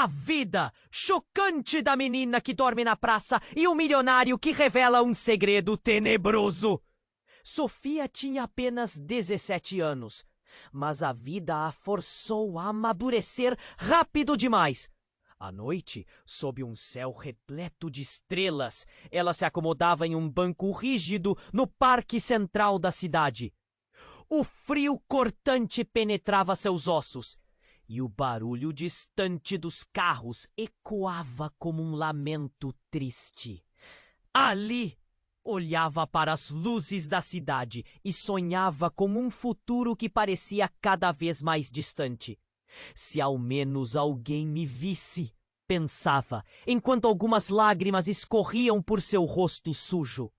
A vida chocante da menina que dorme na praça e o milionário que revela um segredo tenebroso. Sofia tinha apenas 17 anos, mas a vida a forçou a amadurecer rápido demais. À noite, sob um céu repleto de estrelas, ela se acomodava em um banco rígido no parque central da cidade. O frio cortante penetrava seus ossos, e o barulho distante dos carros ecoava como um lamento triste. Ali, olhava para as luzes da cidade e sonhava com um futuro que parecia cada vez mais distante. Se ao menos alguém me visse, pensava, enquanto algumas lágrimas escorriam por seu rosto sujo.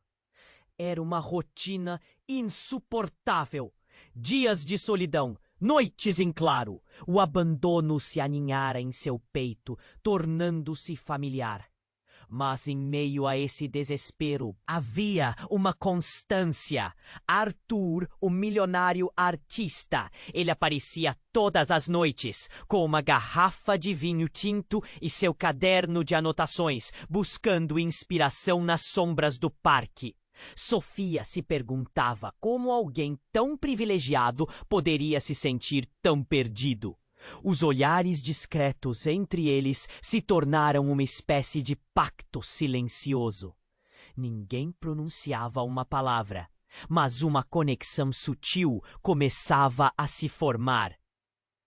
Era uma rotina insuportável. Dias de solidão, noites em claro. O abandono se aninhara em seu peito, tornando-se familiar. Mas em meio a esse desespero, havia uma constância. Arthur, o milionário artista. Ele aparecia todas as noites, com uma garrafa de vinho tinto e seu caderno de anotações, buscando inspiração nas sombras do parque. Sofia se perguntava como alguém tão privilegiado poderia se sentir tão perdido. Os olhares discretos entre eles se tornaram uma espécie de pacto silencioso. Ninguém pronunciava uma palavra, mas uma conexão sutil começava a se formar.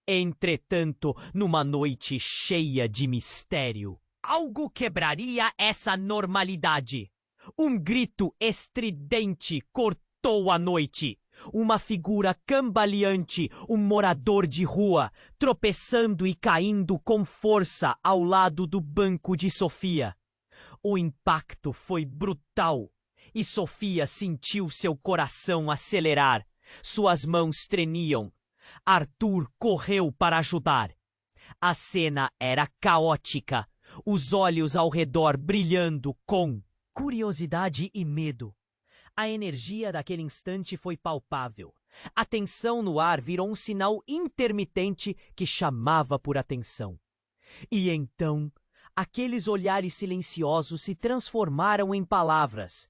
Entretanto, numa noite cheia de mistério, algo quebraria essa normalidade. Um grito estridente cortou a noite. Uma figura cambaleante, um morador de rua, tropeçando e caindo com força ao lado do banco de Sofia. O impacto foi brutal e Sofia sentiu seu coração acelerar. Suas mãos tremiam. Arthur correu para ajudar. A cena era caótica, os olhos ao redor brilhando com curiosidade e medo. A energia daquele instante foi palpável. A tensão no ar virou um sinal intermitente que chamava por atenção. E então, aqueles olhares silenciosos se transformaram em palavras.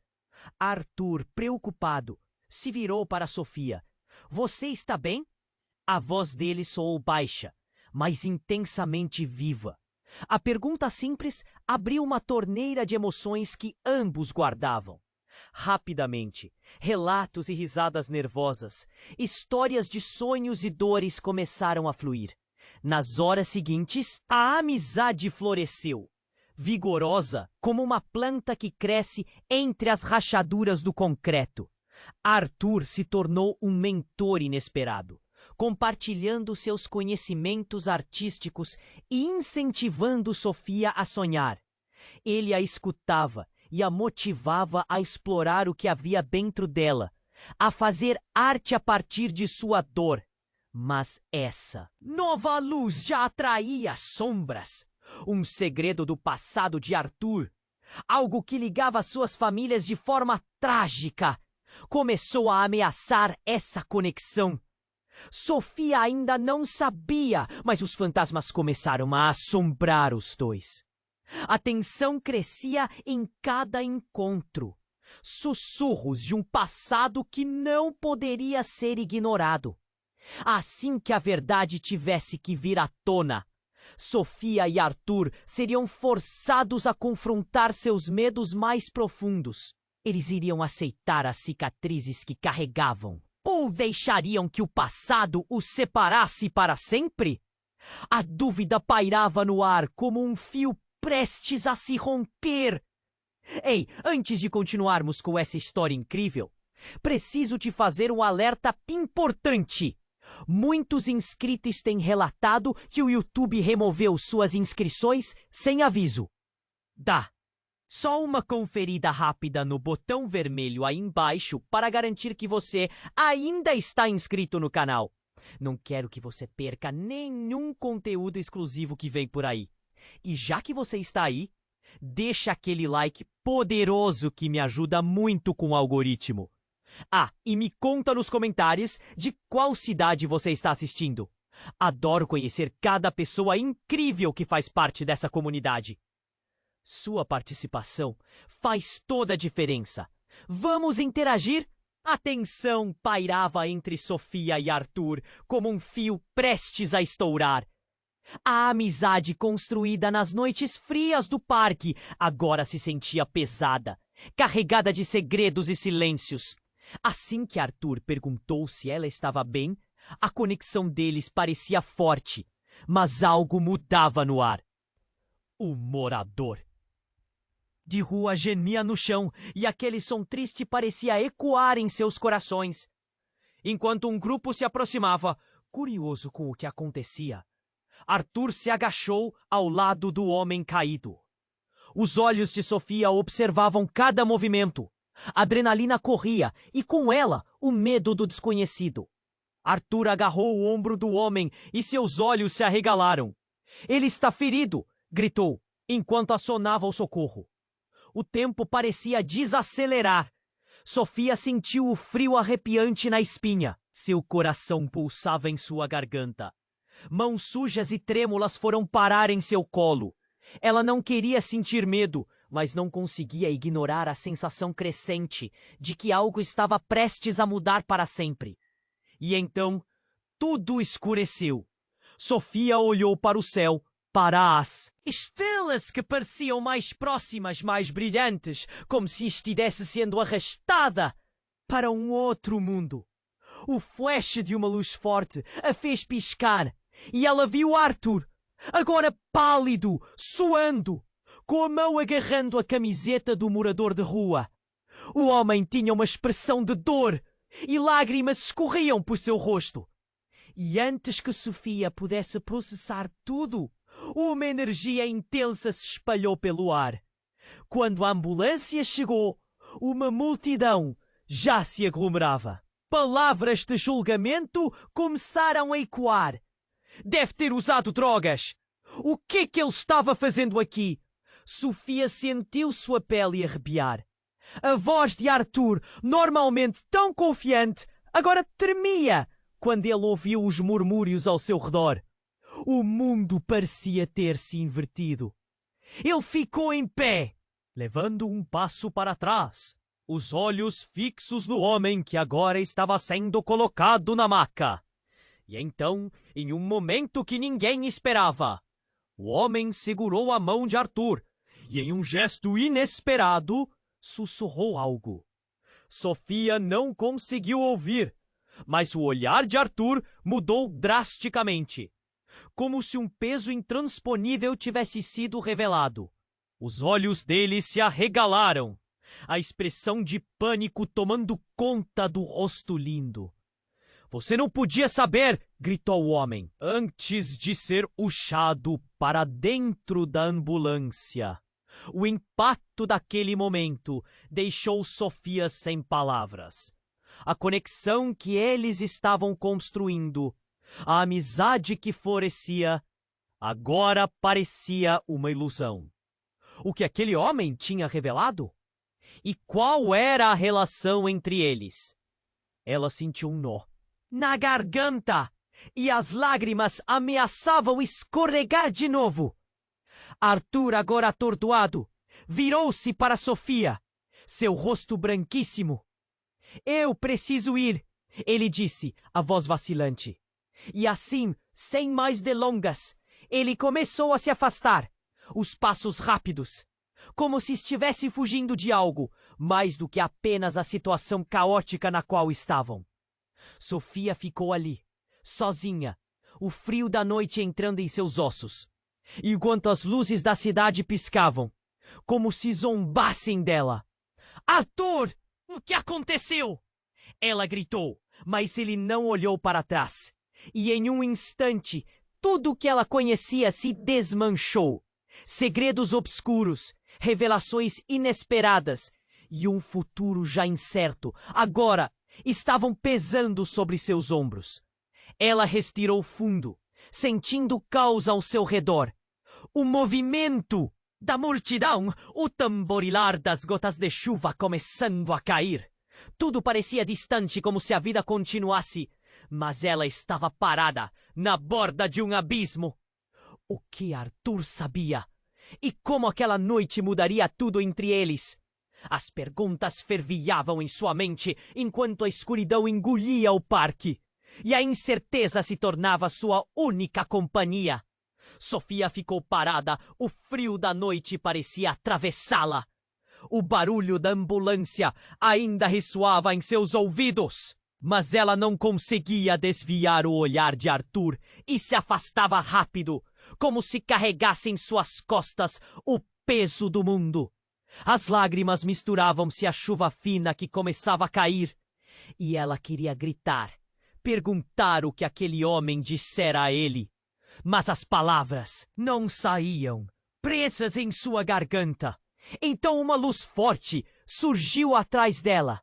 Arthur, preocupado, se virou para Sofia. "Você está bem?" A voz dele soou baixa, mas intensamente viva. A pergunta simples abriu uma torneira de emoções que ambos guardavam. Rapidamente, relatos e risadas nervosas, histórias de sonhos e dores começaram a fluir. Nas horas seguintes, a amizade floresceu, vigorosa como uma planta que cresce entre as rachaduras do concreto. Arthur se tornou um mentor inesperado, compartilhando seus conhecimentos artísticos e incentivando Sofia a sonhar. Ele a escutava e a motivava a explorar o que havia dentro dela, a fazer arte a partir de sua dor. Mas essa nova luz já atraía sombras. Um segredo do passado de Arthur, algo que ligava suas famílias de forma trágica, começou a ameaçar essa conexão. Sofia ainda não sabia, mas os fantasmas começaram a assombrar os dois. A tensão crescia em cada encontro. Sussurros de um passado que não poderia ser ignorado. Assim que a verdade tivesse que vir à tona, Sofia e Arthur seriam forçados a confrontar seus medos mais profundos. Eles iriam aceitar as cicatrizes que carregavam, ou deixariam que o passado os separasse para sempre? A dúvida pairava no ar como um fio prestes a se romper. Ei, antes de continuarmos com essa história incrível, preciso te fazer um alerta importante. Muitos inscritos têm relatado que o YouTube removeu suas inscrições sem aviso. Dá só uma conferida rápida no botão vermelho aí embaixo para garantir que você ainda está inscrito no canal. Não quero que você perca nenhum conteúdo exclusivo que vem por aí. E já que você está aí, deixa aquele like poderoso que me ajuda muito com o algoritmo. Ah, e me conta nos comentários de qual cidade você está assistindo. Adoro conhecer cada pessoa incrível que faz parte dessa comunidade. Sua participação faz toda a diferença. Vamos interagir? A tensão pairava entre Sofia e Arthur como um fio prestes a estourar. A amizade construída nas noites frias do parque agora se sentia pesada, carregada de segredos e silêncios. Assim que Arthur perguntou se ela estava bem, a conexão deles parecia forte, mas algo mudava no ar. O morador de rua gemia no chão e aquele som triste parecia ecoar em seus corações. Enquanto um grupo se aproximava, curioso com o que acontecia, Arthur se agachou ao lado do homem caído. Os olhos de Sofia observavam cada movimento. A adrenalina corria e, com ela, o medo do desconhecido. Arthur agarrou o ombro do homem e seus olhos se arregalaram. "Ele está ferido!" gritou, enquanto acionava o socorro. O tempo parecia desacelerar. Sofia sentiu o frio arrepiante na espinha. Seu coração pulsava em sua garganta. Mãos sujas e trêmulas foram parar em seu colo. Ela não queria sentir medo, mas não conseguia ignorar a sensação crescente de que algo estava prestes a mudar para sempre. E então, tudo escureceu. Sofia olhou para o céu, para as estrelas que pareciam mais próximas, mais brilhantes, como se estivesse sendo arrastada para um outro mundo. O flash de uma luz forte a fez piscar, e ela viu Arthur, agora pálido, suando, com a mão agarrando a camiseta do morador de rua. O homem tinha uma expressão de dor, e lágrimas escorriam por seu rosto. E antes que Sofia pudesse processar tudo, uma energia intensa se espalhou pelo ar. Quando a ambulância chegou, uma multidão já se aglomerava. Palavras de julgamento começaram a ecoar. "Deve ter usado drogas! O que é que ele estava fazendo aqui?" Sofia sentiu sua pele arrepiar. A voz de Arthur, normalmente tão confiante, agora tremia quando ele ouviu os murmúrios ao seu redor. O mundo parecia ter se invertido. Ele ficou em pé, levando um passo para trás, os olhos fixos no homem que agora estava sendo colocado na maca. E então, em um momento que ninguém esperava, o homem segurou a mão de Arthur e, em um gesto inesperado, sussurrou algo. Sofia não conseguiu ouvir, mas o olhar de Arthur mudou drasticamente, como se um peso intransponível tivesse sido revelado. Os olhos dele se arregalaram, a expressão de pânico tomando conta do rosto lindo. "Você não podia saber!" gritou o homem, antes de ser puxado para dentro da ambulância. O impacto daquele momento deixou Sofia sem palavras. A conexão que eles estavam construindo, a amizade que florescia, agora parecia uma ilusão. O que aquele homem tinha revelado? E qual era a relação entre eles? Ela sentiu um nó na garganta e as lágrimas ameaçavam escorregar de novo. Arthur, agora atordoado, virou-se para Sofia, seu rosto branquíssimo. "Eu preciso ir", ele disse, a voz vacilante. E assim, sem mais delongas, ele começou a se afastar, os passos rápidos, como se estivesse fugindo de algo, mais do que apenas a situação caótica na qual estavam. Sofia ficou ali, sozinha, o frio da noite entrando em seus ossos, enquanto as luzes da cidade piscavam, como se zombassem dela. "Arthur, o que aconteceu?" Ela gritou, mas ele não olhou para trás. E em um instante, tudo o que ela conhecia se desmanchou. Segredos obscuros, revelações inesperadas e um futuro já incerto, agora estavam pesando sobre seus ombros. Ela respirou fundo, sentindo o caos ao seu redor. O movimento da multidão, o tamborilar das gotas de chuva começando a cair. Tudo parecia distante, como se a vida continuasse, mas ela estava parada, na borda de um abismo. O que Arthur sabia? E como aquela noite mudaria tudo entre eles? As perguntas fervilhavam em sua mente enquanto a escuridão engolia o parque. E a incerteza se tornava sua única companhia. Sofia ficou parada, o frio da noite parecia atravessá-la. O barulho da ambulância ainda ressoava em seus ouvidos. Mas ela não conseguia desviar o olhar de Arthur e se afastava rápido, como se carregasse em suas costas o peso do mundo. As lágrimas misturavam-se à chuva fina que começava a cair. E ela queria gritar, perguntar o que aquele homem dissera a ele. Mas as palavras não saíam, presas em sua garganta. Então uma luz forte surgiu atrás dela.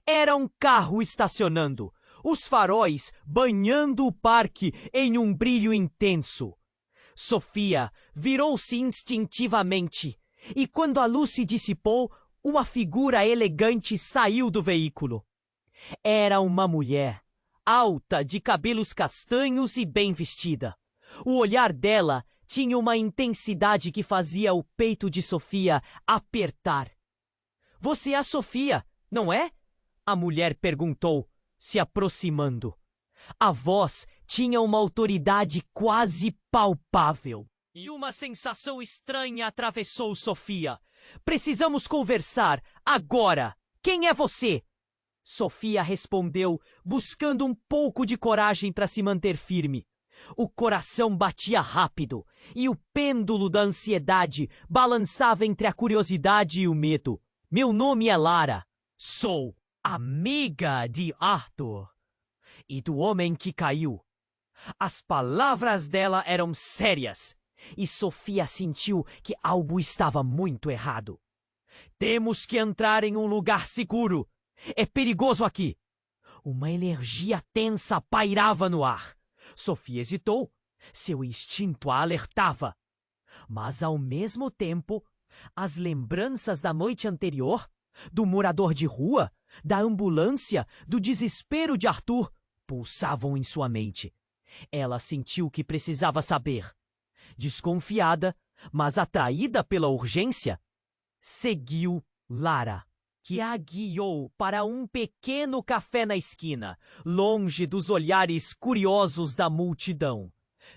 Era um carro estacionando, os faróis banhando o parque em um brilho intenso. Sofia virou-se instintivamente, e quando a luz se dissipou, uma figura elegante saiu do veículo. Era uma mulher, alta, de cabelos castanhos e bem vestida. O olhar dela tinha uma intensidade que fazia o peito de Sofia apertar. — Você é a Sofia, não é? A mulher perguntou, se aproximando. A voz tinha uma autoridade quase palpável. E uma sensação estranha atravessou Sofia. — Precisamos conversar, agora! Quem é você? Sofia respondeu, buscando um pouco de coragem para se manter firme. O coração batia rápido e o pêndulo da ansiedade balançava entre a curiosidade e o medo. — Meu nome é Lara. Sou amiga de Arthur e do homem que caiu. As palavras dela eram sérias e Sofia sentiu que algo estava muito errado. — Temos que entrar em um lugar seguro. É perigoso aqui. Uma energia tensa pairava no ar. Sofia hesitou. Seu instinto a alertava. Mas, ao mesmo tempo, as lembranças da noite anterior, do morador de rua, da ambulância, do desespero de Arthur, pulsavam em sua mente. Ela sentiu que precisava saber. Desconfiada, mas atraída pela urgência, seguiu Lara, que a guiou para um pequeno café na esquina, longe dos olhares curiosos da multidão.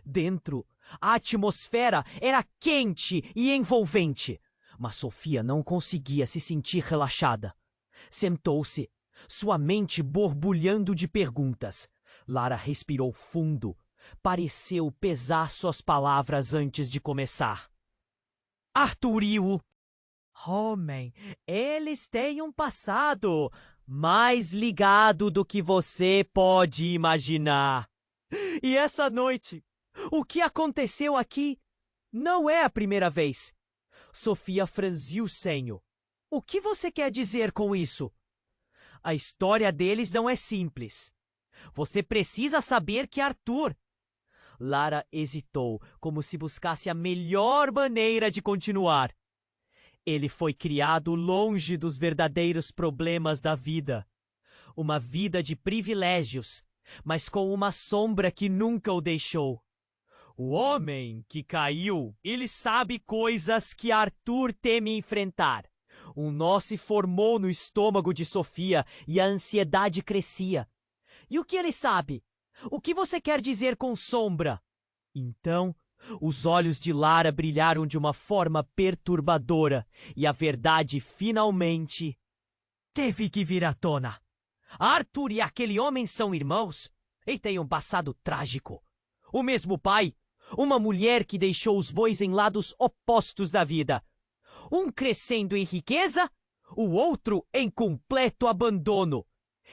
Dentro, a atmosfera era quente e envolvente, mas Sofia não conseguia se sentir relaxada. Sentou-se, sua mente borbulhando de perguntas. Lara respirou fundo. Pareceu pesar suas palavras antes de começar. — Arthur e o homem, eles têm um passado mais ligado do que você pode imaginar. E essa noite, o que aconteceu aqui não é a primeira vez. Sofia franziu o senho. — O que você quer dizer com isso? A história deles não é simples. Você precisa saber que Arthur... Lara hesitou, como se buscasse a melhor maneira de continuar. Ele foi criado longe dos verdadeiros problemas da vida. Uma vida de privilégios, mas com uma sombra que nunca o deixou. O homem que caiu, ele sabe coisas que Arthur teme enfrentar. Um nó se formou no estômago de Sofia e a ansiedade crescia. — E o que ele sabe? O que você quer dizer com sombra? Então, os olhos de Lara brilharam de uma forma perturbadora e a verdade finalmente teve que vir à tona. Arthur e aquele homem são irmãos e têm um passado trágico. O mesmo pai, uma mulher que deixou os dois em lados opostos da vida. Um crescendo em riqueza, o outro em completo abandono.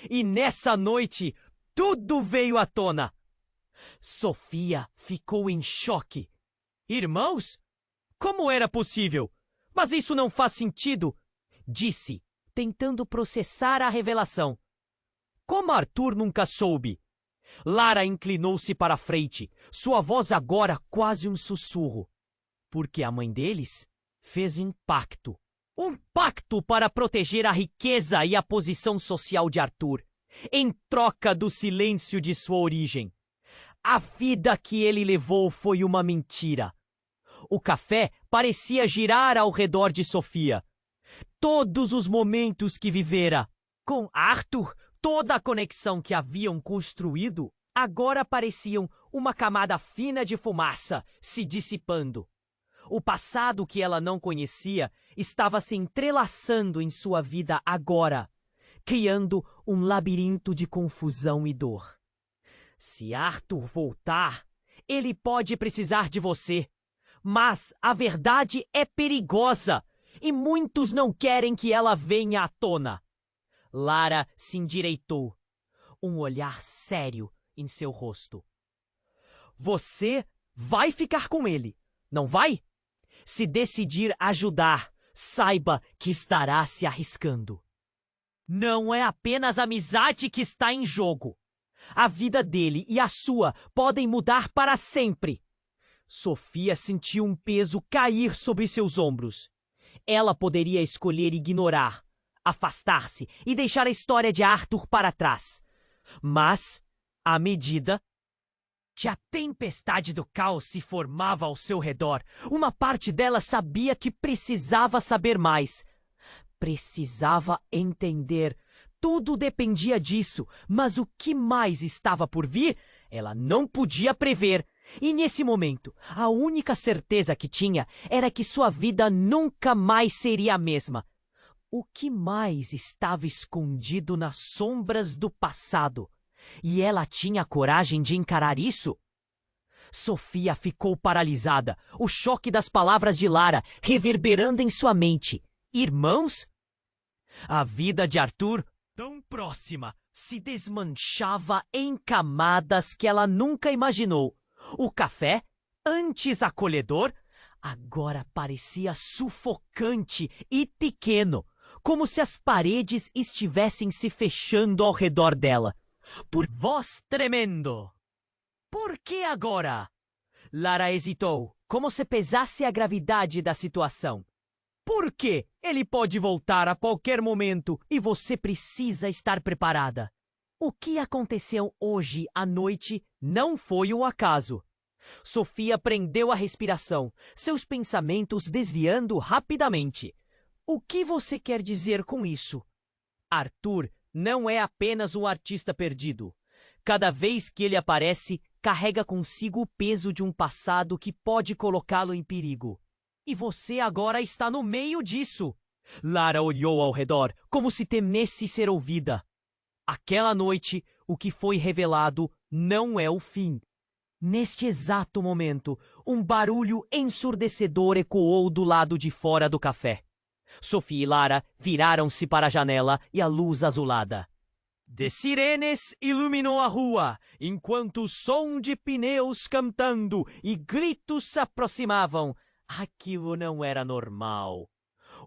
E nessa noite, tudo veio à tona. Sofia ficou em choque. Irmãos? Como era possível? Mas isso não faz sentido, disse, tentando processar a revelação. Como Arthur nunca soube? Lara inclinou-se para a frente, sua voz agora quase um sussurro. Porque a mãe deles fez um pacto. Um pacto para proteger a riqueza e a posição social de Arthur, em troca do silêncio de sua origem. A vida que ele levou foi uma mentira. O café parecia girar ao redor de Sofia. Todos os momentos que vivera com Arthur, toda a conexão que haviam construído, agora pareciam uma camada fina de fumaça se dissipando. O passado que ela não conhecia estava se entrelaçando em sua vida agora, criando um labirinto de confusão e dor. Se Arthur voltar, ele pode precisar de você. Mas a verdade é perigosa e muitos não querem que ela venha à tona. Lara se endireitou, um olhar sério em seu rosto. Você vai ficar com ele, não vai? Se decidir ajudar, saiba que estará se arriscando. Não é apenas a amizade que está em jogo. A vida dele e a sua podem mudar para sempre. Sofia sentiu um peso cair sobre seus ombros. Ela poderia escolher ignorar, afastar-se e deixar a história de Arthur para trás. Mas, à medida que a tempestade do caos se formava ao seu redor, uma parte dela sabia que precisava saber mais. Precisava entender. Tudo dependia disso, mas o que mais estava por vir, ela não podia prever. E nesse momento, a única certeza que tinha era que sua vida nunca mais seria a mesma. O que mais estava escondido nas sombras do passado? E ela tinha coragem de encarar isso? Sofia ficou paralisada, o choque das palavras de Lara reverberando em sua mente. Irmãos? A vida de Arthur, tão próxima, se desmanchava em camadas que ela nunca imaginou. O café, antes acolhedor, agora parecia sufocante e pequeno, como se as paredes estivessem se fechando ao redor dela. Por voz tremendo. Por que agora? Lara hesitou, como se pesasse a gravidade da situação. Por quê? Ele pode voltar a qualquer momento e você precisa estar preparada. O que aconteceu hoje à noite não foi um acaso. Sofia prendeu a respiração, seus pensamentos desviando rapidamente. O que você quer dizer com isso? Arthur não é apenas um artista perdido. Cada vez que ele aparece, carrega consigo o peso de um passado que pode colocá-lo em perigo. E você agora está no meio disso. Lara olhou ao redor, como se temesse ser ouvida. Aquela noite, o que foi revelado não é o fim. Neste exato momento, um barulho ensurdecedor ecoou do lado de fora do café. Sofia e Lara viraram-se para a janela e a luz azulada de sirenes iluminou a rua, enquanto o som de pneus cantando e gritos se aproximavam. Aquilo não era normal.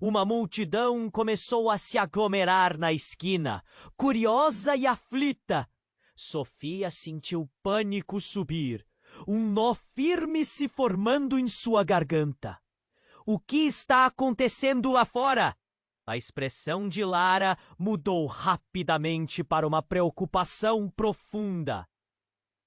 Uma multidão começou a se aglomerar na esquina, curiosa e aflita. Sofia sentiu pânico subir, um nó firme se formando em sua garganta. O que está acontecendo lá fora? A expressão de Lara mudou rapidamente para uma preocupação profunda.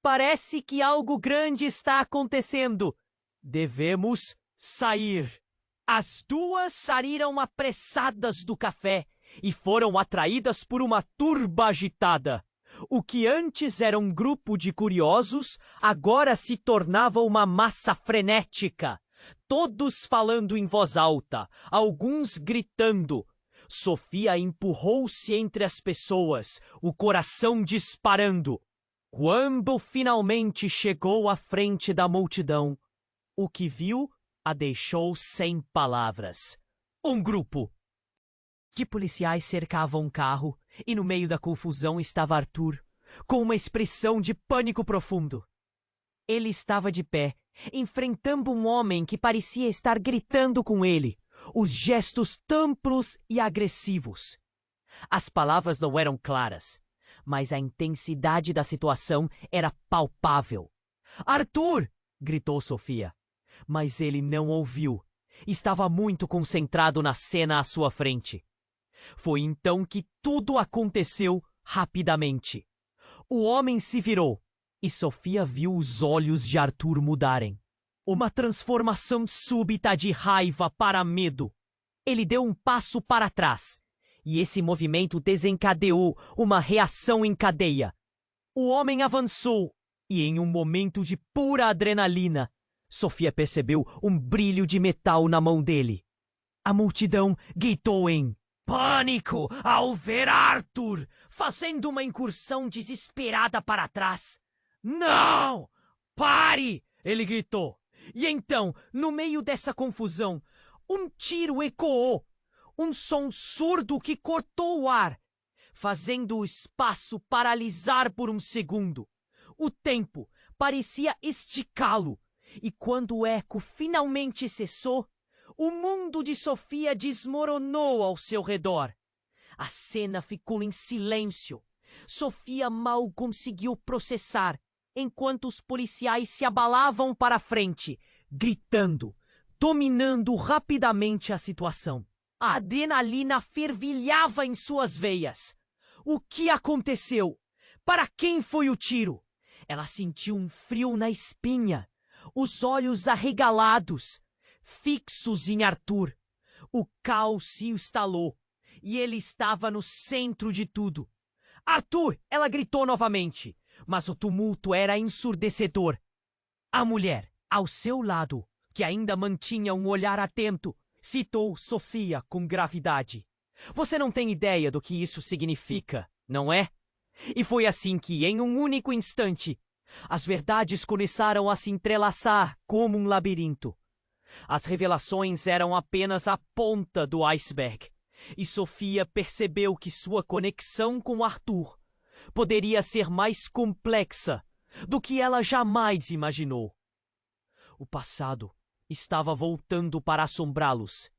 Parece que algo grande está acontecendo. Devemos sair. As duas saíram apressadas do café e foram atraídas por uma turba agitada. O que antes era um grupo de curiosos, agora se tornava uma massa frenética. Todos falando em voz alta, alguns gritando. Sofia empurrou-se entre as pessoas, o coração disparando. Quando finalmente chegou à frente da multidão, o que viu a deixou sem palavras. Um grupo de policiais cercavam um carro e no meio da confusão estava Arthur, com uma expressão de pânico profundo. Ele estava de pé, enfrentando um homem que parecia estar gritando com ele, os gestos amplos e agressivos. As palavras não eram claras, mas a intensidade da situação era palpável. "Arthur!" gritou Sofia. Mas ele não ouviu. Estava muito concentrado na cena à sua frente. Foi então que tudo aconteceu rapidamente. O homem se virou, E Sofia viu os olhos de Arthur mudarem. Uma transformação súbita de raiva para medo. Ele deu um passo para trás, e esse movimento desencadeou uma reação em cadeia. O homem avançou, e em um momento de pura adrenalina, Sofia percebeu um brilho de metal na mão dele. A multidão gritou em pânico ao ver Arthur fazendo uma incursão desesperada para trás. Não! Pare! Ele gritou. E então, no meio dessa confusão, um tiro ecoou. Um som surdo que cortou o ar, fazendo o espaço paralisar por um segundo. O tempo parecia esticá-lo. E quando o eco finalmente cessou, o mundo de Sofia desmoronou ao seu redor. A cena ficou em silêncio. Sofia mal conseguiu processar, enquanto os policiais se abalavam para frente, gritando, dominando rapidamente a situação. A adrenalina fervilhava em suas veias. O que aconteceu? Para quem foi o tiro? Ela sentiu um frio na espinha, os olhos arregalados, fixos em Arthur. O caos se instalou, e ele estava no centro de tudo. Arthur! Ela gritou novamente, mas o tumulto era ensurdecedor. A mulher, ao seu lado, que ainda mantinha um olhar atento, fitou Sofia com gravidade. Você não tem ideia do que isso significa, não é? E foi assim que, em um único instante, as verdades começaram a se entrelaçar como um labirinto. As revelações eram apenas a ponta do iceberg, e Sofia percebeu que sua conexão com Arthur poderia ser mais complexa do que ela jamais imaginou. O passado estava voltando para assombrá-los.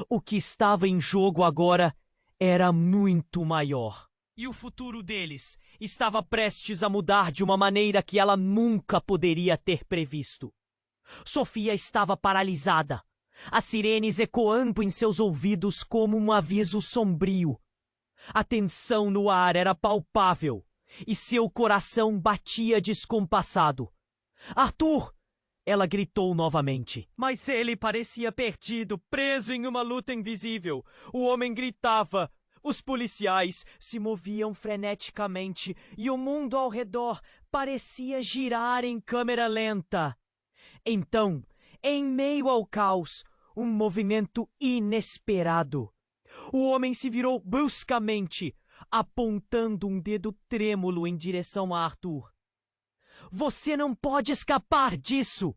O que estava em jogo agora era muito maior. E o futuro deles estava prestes a mudar de uma maneira que ela nunca poderia ter previsto. Sofia estava paralisada, as sirenes ecoando em seus ouvidos como um aviso sombrio. A tensão no ar era palpável e seu coração batia descompassado. Arthur! Ela gritou novamente. Mas ele parecia perdido, preso em uma luta invisível. O homem gritava. Os policiais se moviam freneticamente e o mundo ao redor parecia girar em câmera lenta. Então, em meio ao caos, um movimento inesperado. O homem se virou bruscamente, apontando um dedo trêmulo em direção a Arthur. Você não pode escapar disso!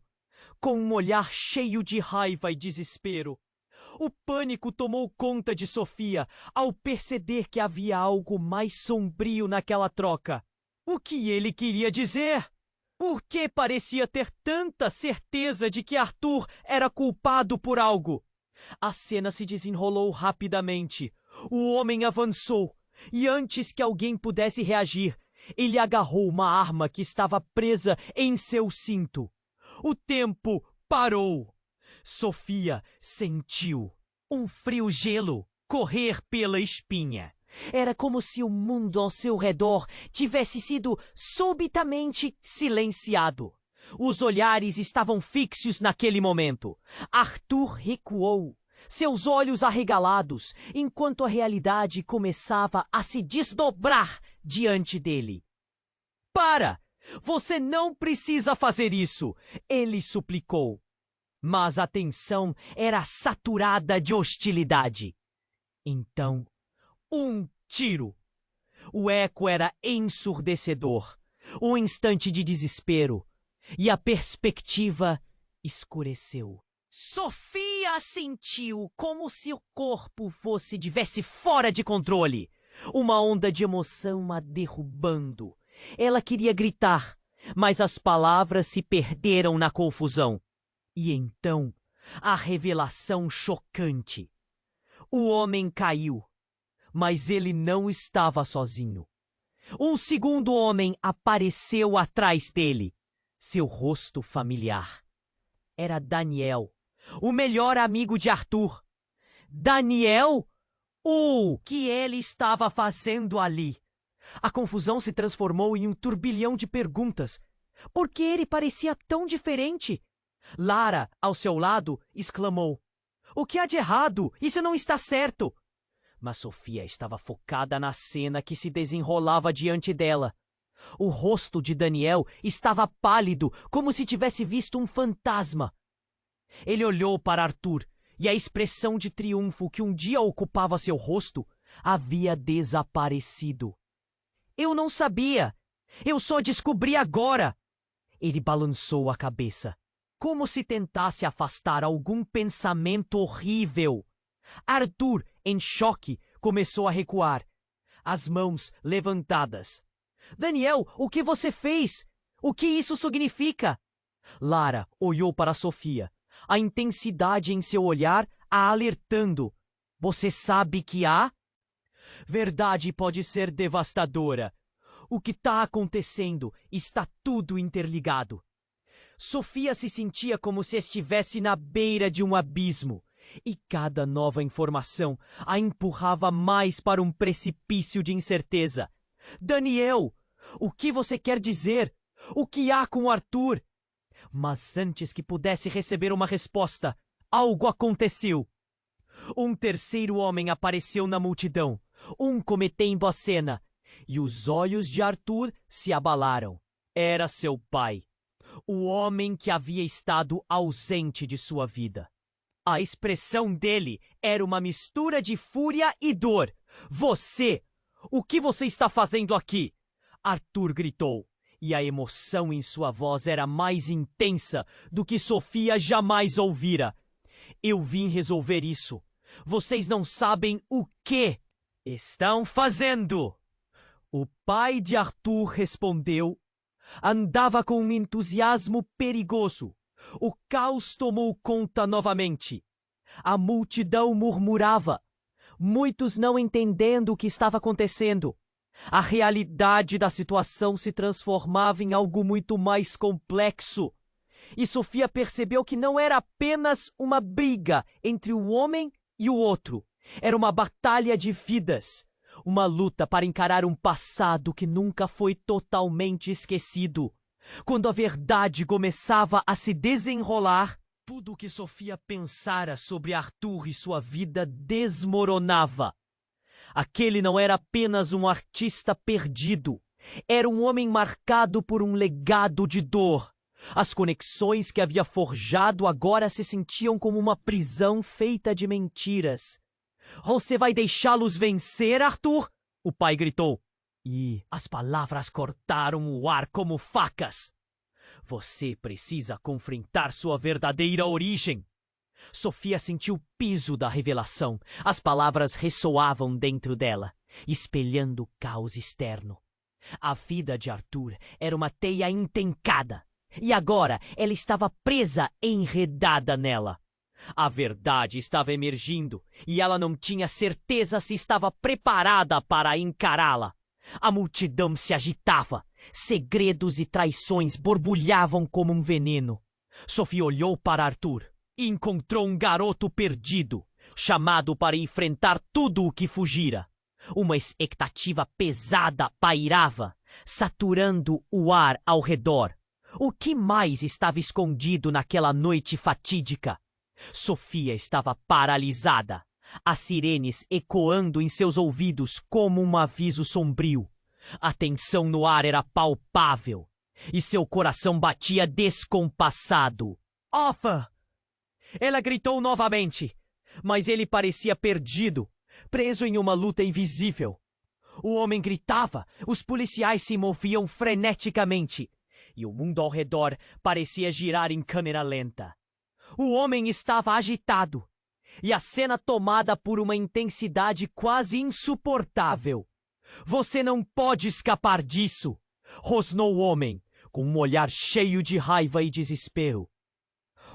Com um olhar cheio de raiva e desespero. O pânico tomou conta de Sofia ao perceber que havia algo mais sombrio naquela troca. O que ele queria dizer? Por que parecia ter tanta certeza de que Arthur era culpado por algo? A cena se desenrolou rapidamente. O homem avançou, e antes que alguém pudesse reagir, ele agarrou uma arma que estava presa em seu cinto. O tempo parou. Sofia sentiu um frio gelo correr pela espinha. Era como se o mundo ao seu redor tivesse sido subitamente silenciado. Os olhares estavam fixos naquele momento. Arthur recuou, seus olhos arregalados, enquanto a realidade começava a se desdobrar diante dele. Para! Você não precisa fazer isso! Ele suplicou. Mas a tensão era saturada de hostilidade. Então, um tiro. O eco era ensurdecedor. Um instante de desespero. E a perspectiva escureceu. Sofia sentiu como se o corpo estivesse fora de controle. Uma onda de emoção a derrubando. Ela queria gritar, mas as palavras se perderam na confusão. E então, a revelação chocante. O homem caiu, mas ele não estava sozinho. Um segundo homem apareceu atrás dele, seu rosto familiar. Era Daniel, o melhor amigo de Arthur. Daniel? O que ele estava fazendo ali? A confusão se transformou em um turbilhão de perguntas. Por que ele parecia tão diferente? Lara, ao seu lado, exclamou: "O que há de errado? Isso não está certo!" Mas Sofia estava focada na cena que se desenrolava diante dela. O rosto de Daniel estava pálido, como se tivesse visto um fantasma. Ele olhou para Arthur, e a expressão de triunfo que um dia ocupava seu rosto havia desaparecido. "Eu não sabia! Eu só descobri agora!" Ele balançou a cabeça, como se tentasse afastar algum pensamento horrível. Arthur, em choque, começou a recuar, as mãos levantadas. "Daniel, o que você fez? O que isso significa?" Lara olhou para Sofia, a intensidade em seu olhar a alertando. "Você sabe que há? Verdade pode ser devastadora. O que está acontecendo está tudo interligado." Sofia se sentia como se estivesse na beira de um abismo, e cada nova informação a empurrava mais para um precipício de incerteza. "Daniel, o que você quer dizer? O que há com Arthur?" Mas antes que pudesse receber uma resposta, algo aconteceu. Um terceiro homem apareceu na multidão, cometendo a cena, e os olhos de Arthur se abalaram. Era seu pai, o homem que havia estado ausente de sua vida. A expressão dele era uma mistura de fúria e dor. "Você! O que você está fazendo aqui?" Arthur gritou, e a emoção em sua voz era mais intensa do que Sofia jamais ouvira. "Eu vim resolver isso. Vocês não sabem o que estão fazendo." O pai de Arthur respondeu. Andava com um entusiasmo perigoso. O caos tomou conta novamente. A multidão murmurava, muitos não entendendo o que estava acontecendo. A realidade da situação se transformava em algo muito mais complexo. E Sofia percebeu que não era apenas uma briga entre o homem e o outro. Era uma batalha de vidas. Uma luta para encarar um passado que nunca foi totalmente esquecido. Quando a verdade começava a se desenrolar, tudo o que Sofia pensara sobre Arthur e sua vida desmoronava. Aquele não era apenas um artista perdido. Era um homem marcado por um legado de dor. As conexões que havia forjado agora se sentiam como uma prisão feita de mentiras. "Você vai deixá-los vencer, Arthur?" o pai gritou. E as palavras cortaram o ar como facas. "Você precisa confrontar sua verdadeira origem." Sofia sentiu o peso da revelação. As palavras ressoavam dentro dela, espelhando o caos externo. A vida de Arthur era uma teia intencada, e agora ela estava presa, enredada nela. A verdade estava emergindo, e ela não tinha certeza se estava preparada para encará-la. A multidão se agitava, segredos e traições borbulhavam como um veneno. Sofia olhou para Arthur e encontrou um garoto perdido, chamado para enfrentar tudo o que fugira. Uma expectativa pesada pairava, saturando o ar ao redor. O que mais estava escondido naquela noite fatídica? Sofia estava paralisada, as sirenes ecoando em seus ouvidos como um aviso sombrio. A tensão no ar era palpável, e seu coração batia descompassado. "Offa!" Ela gritou novamente, mas ele parecia perdido, preso em uma luta invisível. O homem gritava, os policiais se moviam freneticamente, e o mundo ao redor parecia girar em câmera lenta. O homem estava agitado, e a cena tomada por uma intensidade quase insuportável. "Você não pode escapar disso!" rosnou o homem, com um olhar cheio de raiva e desespero.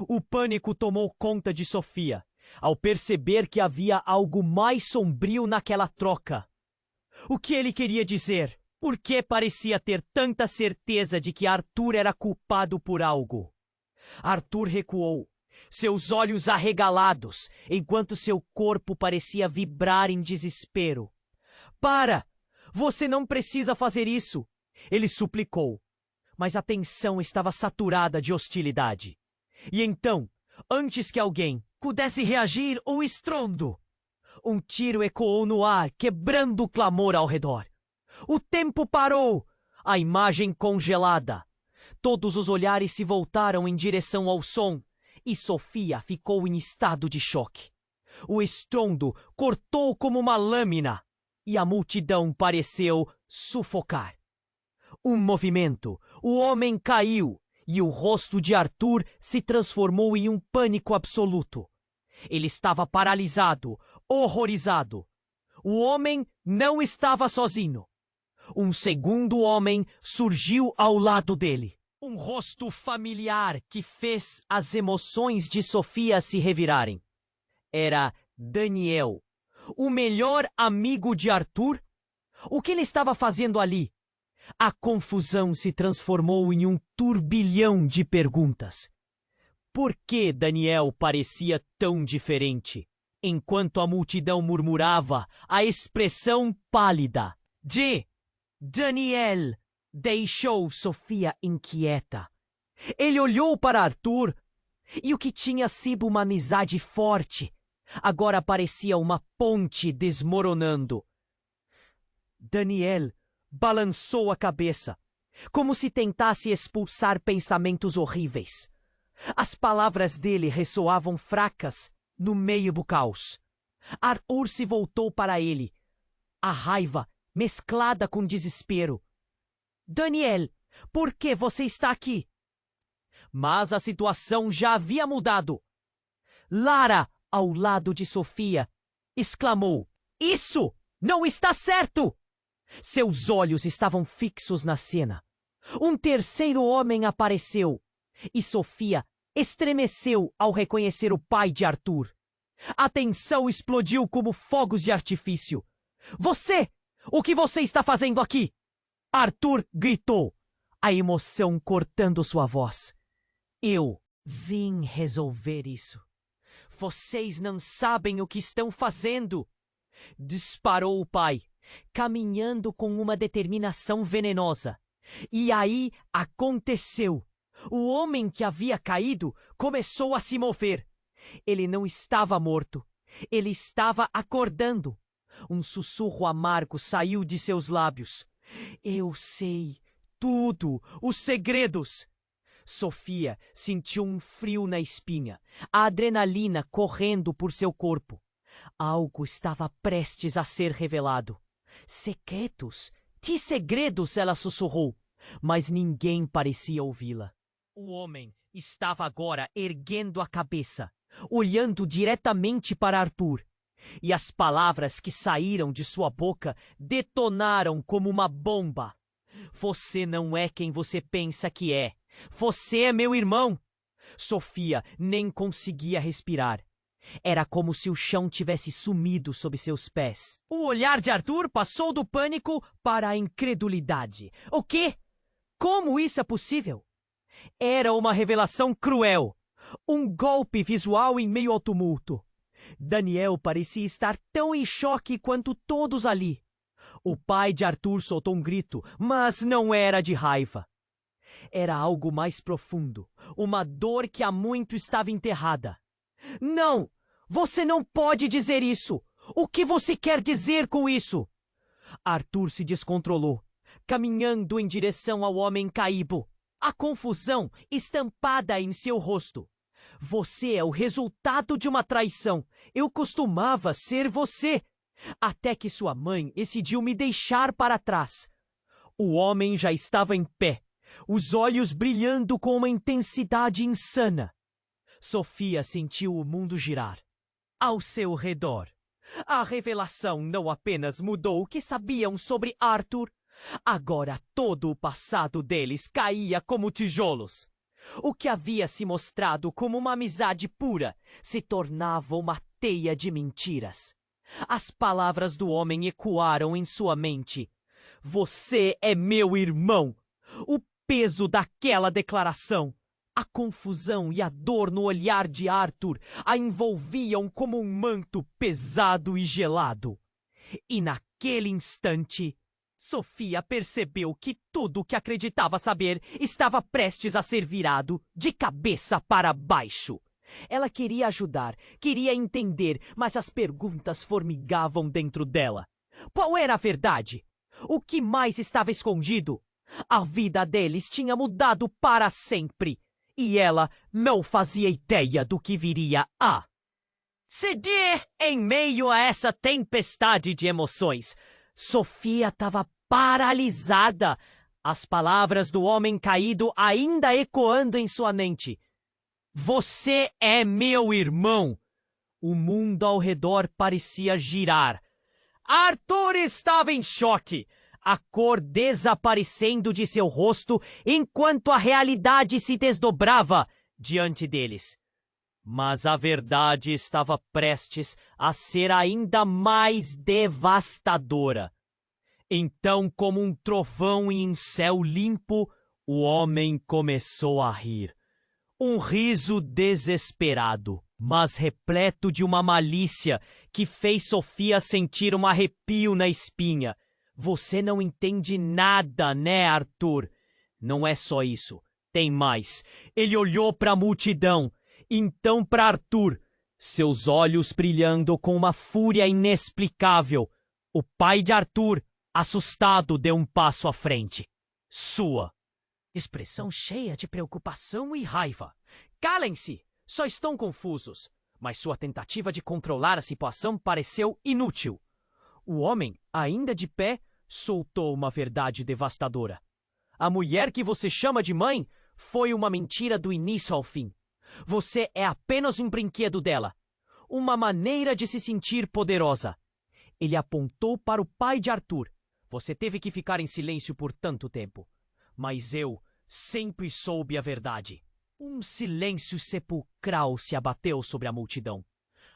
O pânico tomou conta de Sofia, ao perceber que havia algo mais sombrio naquela troca. O que ele queria dizer? Por que parecia ter tanta certeza de que Arthur era culpado por algo? Arthur recuou, seus olhos arregalados, enquanto seu corpo parecia vibrar em desespero. "Para! Você não precisa fazer isso!" ele suplicou. mas a tensão estava saturada de hostilidade. E então, antes que alguém pudesse reagir, o estrondo! Um tiro ecoou no ar, quebrando o clamor ao redor. O tempo parou, a imagem congelada. Todos os olhares se voltaram em direção ao som, e Sofia ficou em estado de choque. O estrondo cortou como uma lâmina, e a multidão pareceu sufocar. Um movimento, o homem caiu, e o rosto de Arthur se transformou em um pânico absoluto. Ele estava paralisado, horrorizado. O homem não estava sozinho. Um segundo homem surgiu ao lado dele. Um rosto familiar que fez as emoções de Sofia se revirarem. Era Daniel, o melhor amigo de Arthur. O que ele estava fazendo ali? A confusão se transformou em um turbilhão de perguntas. Por que Daniel parecia tão diferente? Enquanto a multidão murmurava, a expressão pálida de Daniel deixou Sofia inquieta. Ele olhou para Arthur e o que tinha sido uma amizade forte agora parecia uma ponte desmoronando. Daniel balançou a cabeça, como se tentasse expulsar pensamentos horríveis. As palavras dele ressoavam fracas no meio do caos. Arthur se voltou para ele, a raiva mesclada com desespero. Daniel, por que você está aqui? Mas a situação já havia mudado. Lara, ao lado de Sofia, exclamou: "Isso não está certo!" Seus olhos estavam fixos na cena. Um terceiro homem apareceu, e Sofia estremeceu ao reconhecer o pai de Arthur. A tensão explodiu como fogos de artifício. "Você! O que você está fazendo aqui?" Arthur gritou, a emoção cortando sua voz. "Eu vim resolver isso. Vocês não sabem o que estão fazendo!" Disparou o pai, caminhando com uma determinação venenosa. E aí aconteceu. O homem que havia caído começou a se mover. Ele não estava morto. Ele estava acordando. Um sussurro amargo saiu de seus lábios. "Eu sei tudo, os segredos." Sofia sentiu um frio na espinha, a adrenalina correndo por seu corpo. Algo estava prestes a ser revelado. "Segredos? Que segredos?" ela sussurrou, mas ninguém parecia ouvi-la. O homem estava agora erguendo a cabeça, olhando diretamente para Arthur, e as palavras que saíram de sua boca detonaram como uma bomba. "Você não é quem você pensa que é. Você é meu irmão." Sofia nem conseguia respirar. Era como se o chão tivesse sumido sob seus pés. O olhar de Arthur passou do pânico para a incredulidade. "O quê? Como isso é possível?" Era uma revelação cruel. Um golpe visual em meio ao tumulto. Daniel parecia estar tão em choque quanto todos ali. O pai de Arthur soltou um grito, mas não era de raiva. Era algo mais profundo, uma dor que há muito estava enterrada. "Não! Você não pode dizer isso! O que você quer dizer com isso?" Arthur se descontrolou, caminhando em direção ao homem caído, a confusão estampada em seu rosto. "Você é o resultado de uma traição. Eu costumava ser você, até que sua mãe decidiu me deixar para trás." O homem já estava em pé, os olhos brilhando com uma intensidade insana. Sofia sentiu o mundo girar. Ao seu redor, a revelação não apenas mudou o que sabiam sobre Arthur, agora todo o passado deles caía como tijolos. O que havia se mostrado como uma amizade pura se tornava uma teia de mentiras. As palavras do homem ecoaram em sua mente. "Você é meu irmão." O peso daquela declaração, a confusão e a dor no olhar de Arthur a envolviam como um manto pesado e gelado. E naquele instante, Sofia percebeu que tudo o que acreditava saber estava prestes a ser virado de cabeça para baixo. Ela queria ajudar, queria entender, mas as perguntas formigavam dentro dela. Qual era a verdade? O que mais estava escondido? A vida deles tinha mudado para sempre, e ela não fazia ideia do que viria a seguir. Em meio a essa tempestade de emoções, Sofia estava paralisada, as palavras do homem caído ainda ecoando em sua mente. Você é meu irmão! O mundo ao redor parecia girar. Arthur estava em choque, a cor desaparecendo de seu rosto enquanto a realidade se desdobrava diante deles. Mas a verdade estava prestes a ser ainda mais devastadora. Então, como um trovão em um céu limpo, o homem começou a rir. Um riso desesperado, mas repleto de uma malícia que fez Sofia sentir um arrepio na espinha. Você não entende nada, né, Arthur? Não é só isso. Tem mais. Ele olhou para a multidão, então para Arthur, seus olhos brilhando com uma fúria inexplicável. O pai de Arthur, assustado, deu um passo à frente. Sua expressão cheia de preocupação e raiva. Calem-se! Só estão confusos. Mas sua tentativa de controlar a situação pareceu inútil. O homem, ainda de pé, soltou uma verdade devastadora. A mulher que você chama de mãe foi uma mentira do início ao fim. Você é apenas um brinquedo dela. Uma maneira de se sentir poderosa. Ele apontou para o pai de Arthur. Você teve que ficar em silêncio por tanto tempo. Mas eu sempre soube a verdade. Um silêncio sepulcral se abateu sobre a multidão.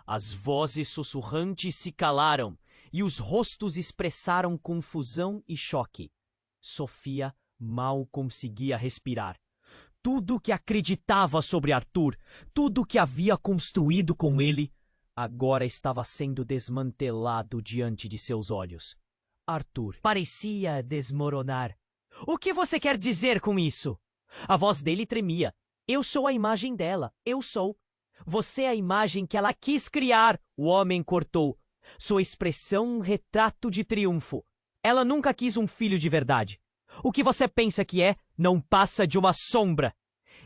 As vozes sussurrantes se calaram e os rostos expressaram confusão e choque. Sofia mal conseguia respirar. Tudo que acreditava sobre Arthur, tudo que havia construído com ele, agora estava sendo desmantelado diante de seus olhos. Arthur parecia desmoronar. O que você quer dizer com isso? A voz dele tremia. Eu sou a imagem dela. Eu sou. Você é a imagem que ela quis criar. O homem cortou. Sua expressão um retrato de triunfo. Ela nunca quis um filho de verdade. O que você pensa que é, não passa de uma sombra.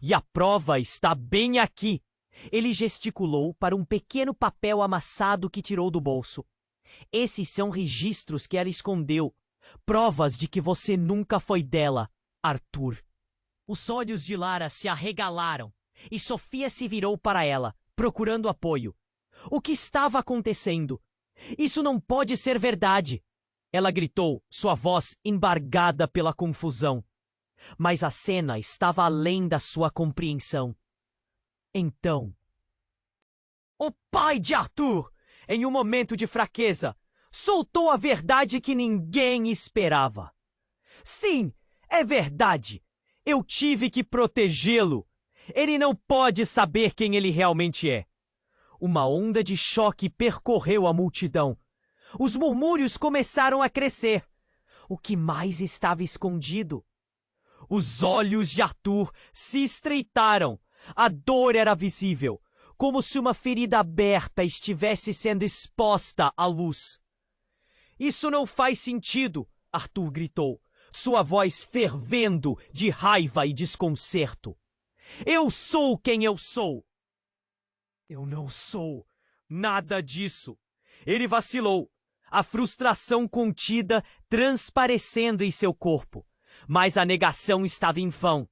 E a prova está bem aqui. Ele gesticulou para um pequeno papel amassado que tirou do bolso. Esses são registros que ela escondeu. Provas de que você nunca foi dela, Arthur. Os olhos de Lara se arregalaram e Sofia se virou para ela, procurando apoio. O que estava acontecendo? Isso não pode ser verdade! Ela gritou, sua voz embargada pela confusão. Mas a cena estava além da sua compreensão. Então, o pai de Arthur, em um momento de fraqueza, soltou a verdade que ninguém esperava. Sim, é verdade. Eu tive que protegê-lo. Ele não pode saber quem ele realmente é. Uma onda de choque percorreu a multidão. Os murmúrios começaram a crescer. O que mais estava escondido? Os olhos de Arthur se estreitaram. A dor era visível, como se uma ferida aberta estivesse sendo exposta à luz. Isso não faz sentido, Arthur gritou, sua voz fervendo de raiva e desconcerto. Eu sou quem eu sou. Eu não sou nada disso. Ele vacilou, a frustração contida transparecendo em seu corpo. Mas a negação estava em vão.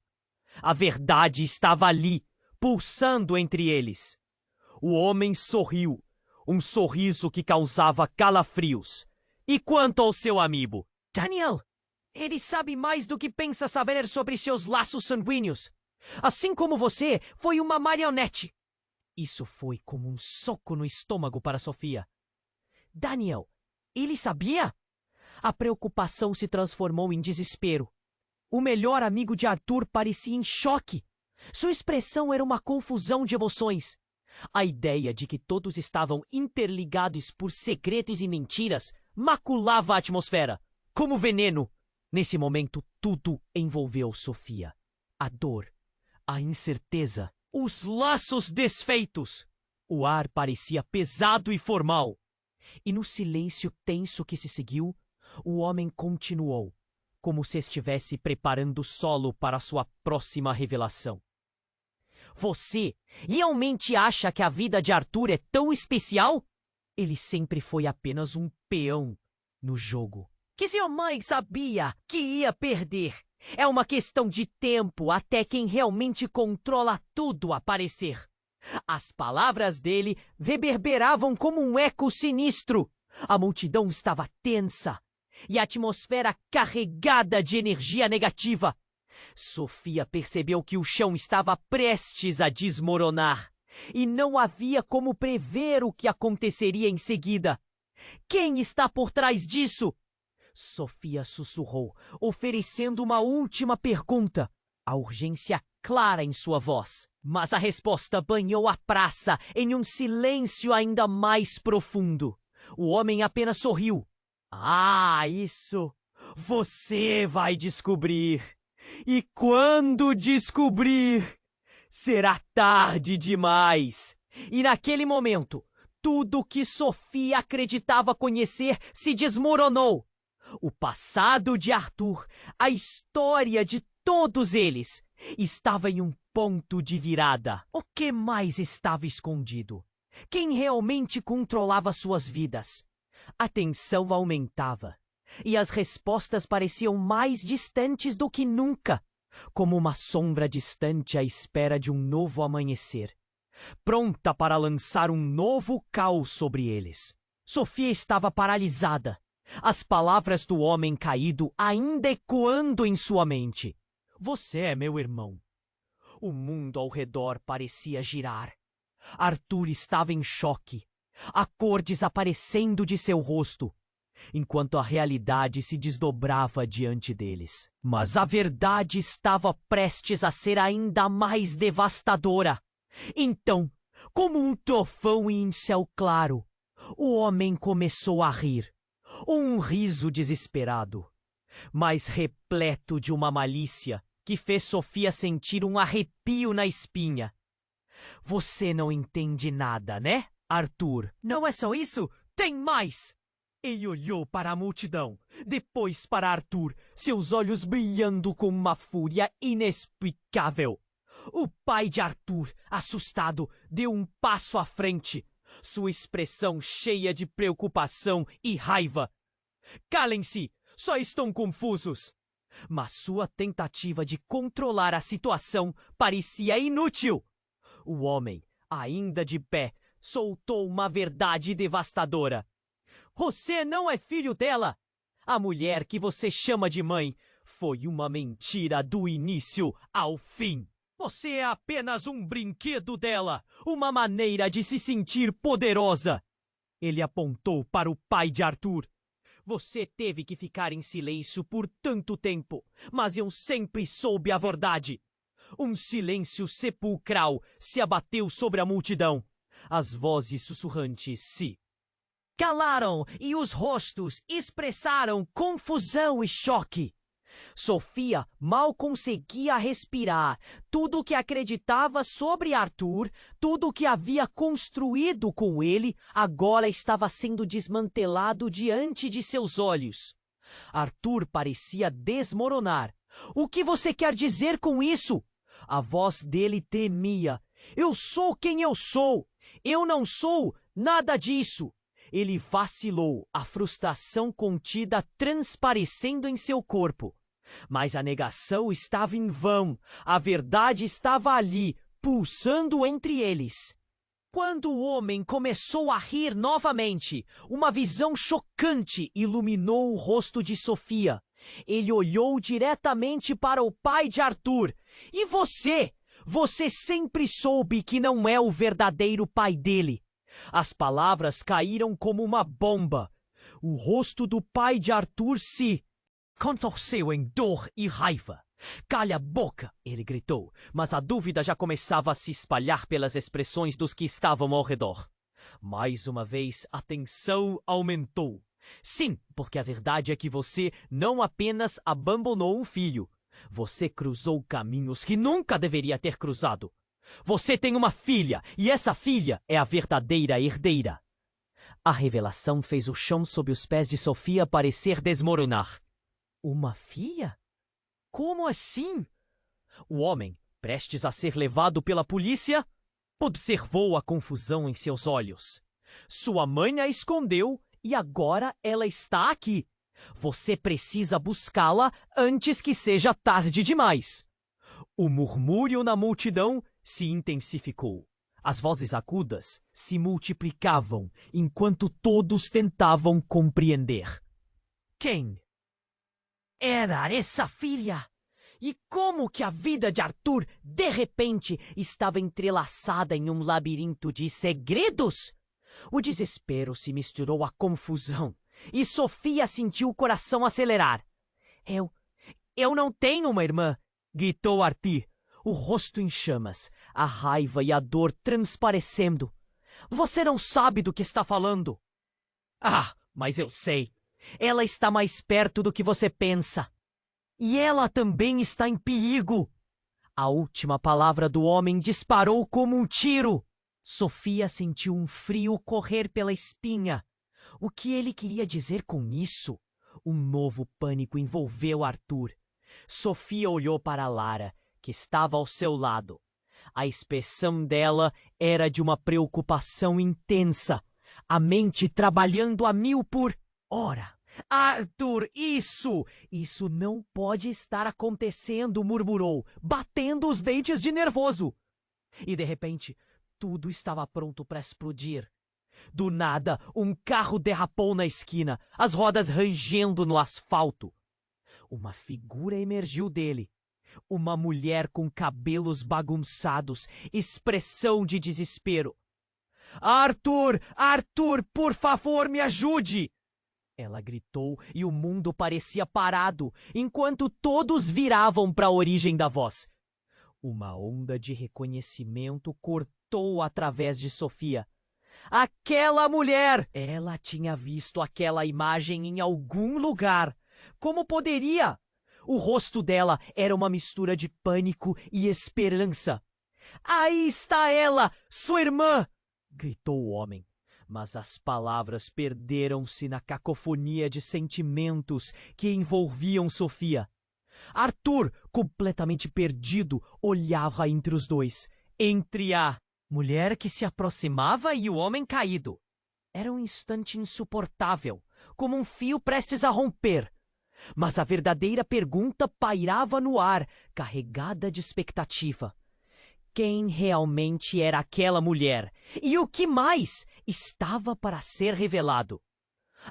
A verdade estava ali, pulsando entre eles. O homem sorriu, um sorriso que causava calafrios. E quanto ao seu amigo? Daniel, ele sabe mais do que pensa saber sobre seus laços sanguíneos. Assim como você, foi uma marionete. Isso foi como um soco no estômago para Sofia. Daniel, ele sabia? A preocupação se transformou em desespero. O melhor amigo de Arthur parecia em choque. Sua expressão era uma confusão de emoções. A ideia de que todos estavam interligados por segredos e mentiras maculava a atmosfera. como veneno. Nesse momento, tudo envolveu Sofia. A dor, a incerteza, os laços desfeitos. O ar parecia pesado e formal. E no silêncio tenso que se seguiu, o homem continuou, como se estivesse preparando o solo para sua próxima revelação. Você realmente acha que a vida de Arthur é tão especial? Ele sempre foi apenas um peão no jogo, que sua mãe sabia que ia perder. É uma questão de tempo até quem realmente controla tudo aparecer. As palavras dele reverberavam como um eco sinistro. A multidão estava tensa e a atmosfera carregada de energia negativa. Sofia percebeu que o chão estava prestes a desmoronar e não havia como prever o que aconteceria em seguida. Quem está por trás disso? Sofia sussurrou, oferecendo uma última pergunta, a urgência clara em sua voz. Mas a resposta banhou a praça em um silêncio ainda mais profundo. O homem apenas sorriu. Ah, isso você vai descobrir. E quando descobrir, será tarde demais. E naquele momento, tudo que Sofia acreditava conhecer se desmoronou. O passado de Arthur, a história de todos eles, estava em um ponto de virada. O que mais estava escondido? Quem realmente controlava suas vidas? A tensão aumentava, e as respostas pareciam mais distantes do que nunca, como uma sombra distante à espera de um novo amanhecer, pronta para lançar um novo caos sobre eles. Sofia estava paralisada, as palavras do homem caído ainda ecoando em sua mente. Você é meu irmão. O mundo ao redor parecia girar. Arthur estava em choque, a cor desaparecendo de seu rosto, enquanto a realidade se desdobrava diante deles. Mas a verdade estava prestes a ser ainda mais devastadora. Então, como um trovão em céu claro, o homem começou a rir. Um riso desesperado, mas repleto de uma malícia que fez Sofia sentir um arrepio na espinha. Você não entende nada, né, Arthur? Não é só isso, tem mais! Ele olhou para a multidão, depois para Arthur, seus olhos brilhando com uma fúria inexplicável. O pai de Arthur, assustado, deu um passo à frente, sua expressão cheia de preocupação e raiva. Calem-se, só estão confusos. Mas sua tentativa de controlar a situação parecia inútil. O homem, ainda de pé, soltou uma verdade devastadora. Você não é filho dela. A mulher que você chama de mãe foi uma mentira do início ao fim. Você é apenas um brinquedo dela, uma maneira de se sentir poderosa. Ele apontou para o pai de Arthur. Você teve que ficar em silêncio por tanto tempo, mas eu sempre soube a verdade. Um silêncio sepulcral se abateu sobre a multidão. As vozes sussurrantes se calaram e os rostos expressaram confusão e choque. Sofia mal conseguia respirar. Tudo o que acreditava sobre Arthur, tudo o que havia construído com ele, agora estava sendo desmantelado diante de seus olhos. Arthur parecia desmoronar. O que você quer dizer com isso? A voz dele tremia. Eu sou quem eu sou. Eu não sou nada disso. Ele vacilou, a frustração contida transparecendo em seu corpo. Mas a negação estava em vão. A verdade estava ali, pulsando entre eles. Quando o homem começou a rir novamente, uma visão chocante iluminou o rosto de Sofia. Ele olhou diretamente para o pai de Arthur. E você? Você sempre soube que não é o verdadeiro pai dele. As palavras caíram como uma bomba. O rosto do pai de Arthur se contorceu em dor e raiva. Calha a boca, ele gritou, mas a dúvida já começava a se espalhar pelas expressões dos que estavam ao redor. Mais uma vez, a tensão aumentou. Sim, porque a verdade é que você não apenas abandonou um filho. Você cruzou caminhos que nunca deveria ter cruzado. Você tem uma filha, e essa filha é a verdadeira herdeira. A revelação fez o chão sob os pés de Sofia parecer desmoronar. Uma filha? Como assim? O homem, prestes a ser levado pela polícia, observou a confusão em seus olhos. Sua mãe a escondeu e agora ela está aqui. Você precisa buscá-la antes que seja tarde demais. O murmúrio na multidão se intensificou. As vozes agudas se multiplicavam enquanto todos tentavam compreender. Quem era essa filha? E como que a vida de Arthur, de repente, estava entrelaçada em um labirinto de segredos? O desespero se misturou à confusão, e Sofia sentiu o coração acelerar. Eu não tenho uma irmã, gritou Arthur, o rosto em chamas, a raiva e a dor transparecendo. Você não sabe do que está falando. Ah, mas eu sei. Ela está mais perto do que você pensa. E ela também está em perigo. A última palavra do homem disparou como um tiro. Sofia sentiu um frio correr pela espinha. O que ele queria dizer com isso? Um novo pânico envolveu Arthur. Sofia olhou para Lara, que estava ao seu lado. A expressão dela era de uma preocupação intensa, a mente trabalhando a mil por hora. Arthur, isso não pode estar acontecendo, murmurou, batendo os dentes de nervoso. E de repente, tudo estava pronto para explodir. Do nada, um carro derrapou na esquina, as rodas rangendo no asfalto. Uma figura emergiu dele. Uma mulher com cabelos bagunçados, expressão de desespero. Arthur, Arthur, por favor, me ajude! Ela gritou e o mundo parecia parado, enquanto todos viravam para a origem da voz. Uma onda de reconhecimento cortou através de Sofia. Aquela mulher! Ela tinha visto aquela imagem em algum lugar. Como poderia? O rosto dela era uma mistura de pânico e esperança. Aí está ela, sua irmã! Gritou o homem. Mas as palavras perderam-se na cacofonia de sentimentos que envolviam Sofia. Arthur, completamente perdido, olhava entre os dois, entre a mulher que se aproximava e o homem caído. Era um instante insuportável, como um fio prestes a romper. Mas a verdadeira pergunta pairava no ar, carregada de expectativa. Quem realmente era aquela mulher? E o que mais estava para ser revelado?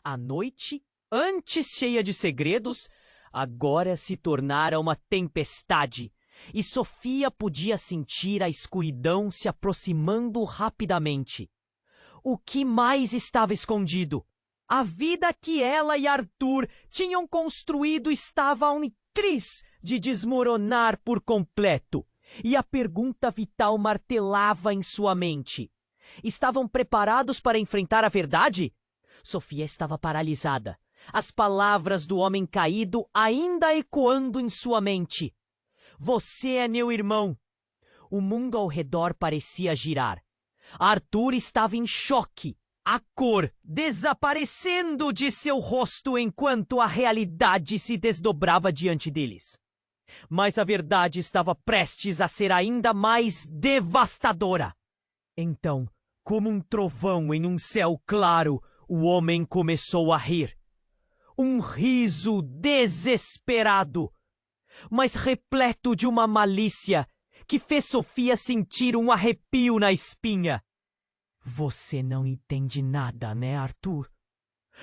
A noite, antes cheia de segredos, agora se tornara uma tempestade, e Sofia podia sentir a escuridão se aproximando rapidamente. O que mais estava escondido? A vida que ela e Arthur tinham construído estava a um triz de desmoronar por completo. E a pergunta vital martelava em sua mente. Estavam preparados para enfrentar a verdade? Sofia estava paralisada, as palavras do homem caído ainda ecoando em sua mente. Você é meu irmão. O mundo ao redor parecia girar. Arthur estava em choque, a cor desaparecendo de seu rosto enquanto a realidade se desdobrava diante deles. Mas a verdade estava prestes a ser ainda mais devastadora. Então, como um trovão em um céu claro, o homem começou a rir. Um riso desesperado, mas repleto de uma malícia que fez Sofia sentir um arrepio na espinha. Você não entende nada, né, Arthur?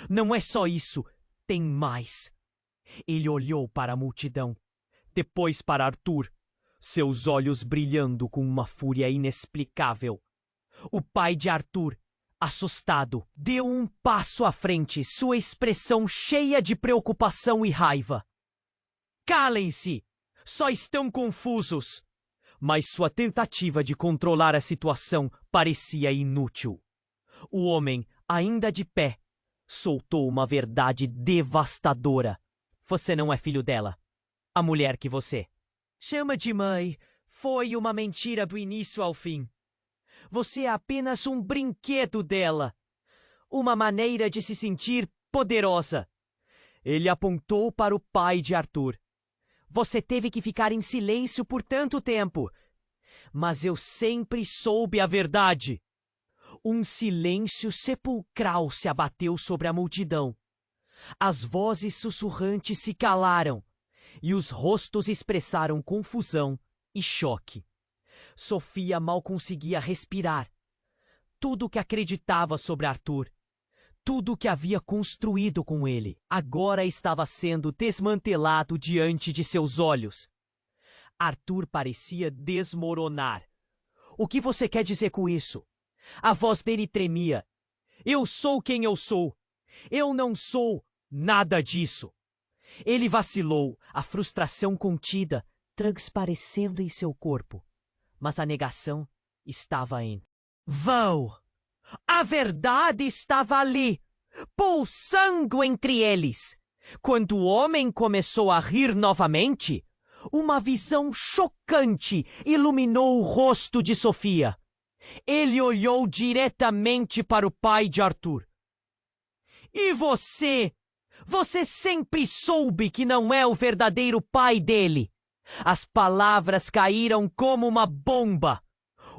Não é só isso, tem mais. Ele olhou para a multidão. Depois para Arthur, seus olhos brilhando com uma fúria inexplicável. O pai de Arthur, assustado, deu um passo à frente, sua expressão cheia de preocupação e raiva. Calem-se! Só estão confusos! Mas sua tentativa de controlar a situação parecia inútil. O homem, ainda de pé, soltou uma verdade devastadora. Você não é filho dela. A mulher que você chama de mãe foi uma mentira do início ao fim. Você é apenas um brinquedo dela. Uma maneira de se sentir poderosa. Ele apontou para o pai de Arthur. Você teve que ficar em silêncio por tanto tempo. Mas eu sempre soube a verdade. Um silêncio sepulcral se abateu sobre a multidão. As vozes sussurrantes se calaram, e os rostos expressaram confusão e choque. Sofia mal conseguia respirar. Tudo o que acreditava sobre Arthur, tudo o que havia construído com ele, agora estava sendo desmantelado diante de seus olhos. Arthur parecia desmoronar. O que você quer dizer com isso? A voz dele tremia. Eu sou quem eu sou. Eu não sou nada disso. Ele vacilou, a frustração contida, transparecendo em seu corpo. Mas a negação estava em vão. A verdade estava ali, pulsando entre eles. Quando o homem começou a rir novamente, uma visão chocante iluminou o rosto de Sofia. Ele olhou diretamente para o pai de Arthur. E você? Você sempre soube que não é o verdadeiro pai dele. As palavras caíram como uma bomba.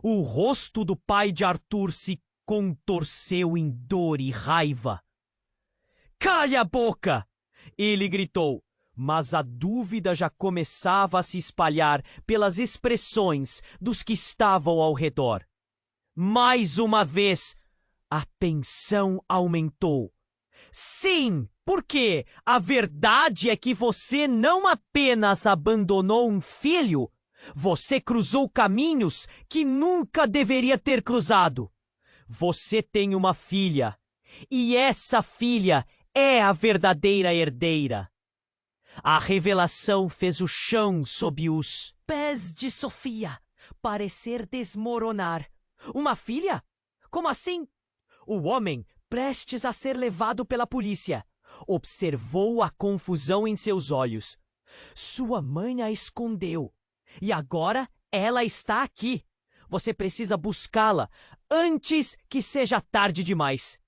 O rosto do pai de Arthur se contorceu em dor e raiva. Calha a boca! Ele gritou, mas a dúvida já começava a se espalhar pelas expressões dos que estavam ao redor. Mais uma vez, a tensão aumentou. Sim, porque a verdade é que você não apenas abandonou um filho, você cruzou caminhos que nunca deveria ter cruzado. Você tem uma filha, e essa filha é a verdadeira herdeira. A revelação fez o chão sob os pés de Sofia parecer desmoronar. Uma filha? Como assim? O homem, prestes a ser levado pela polícia, observou a confusão em seus olhos. Sua mãe a escondeu. E agora ela está aqui. Você precisa buscá-la antes que seja tarde demais.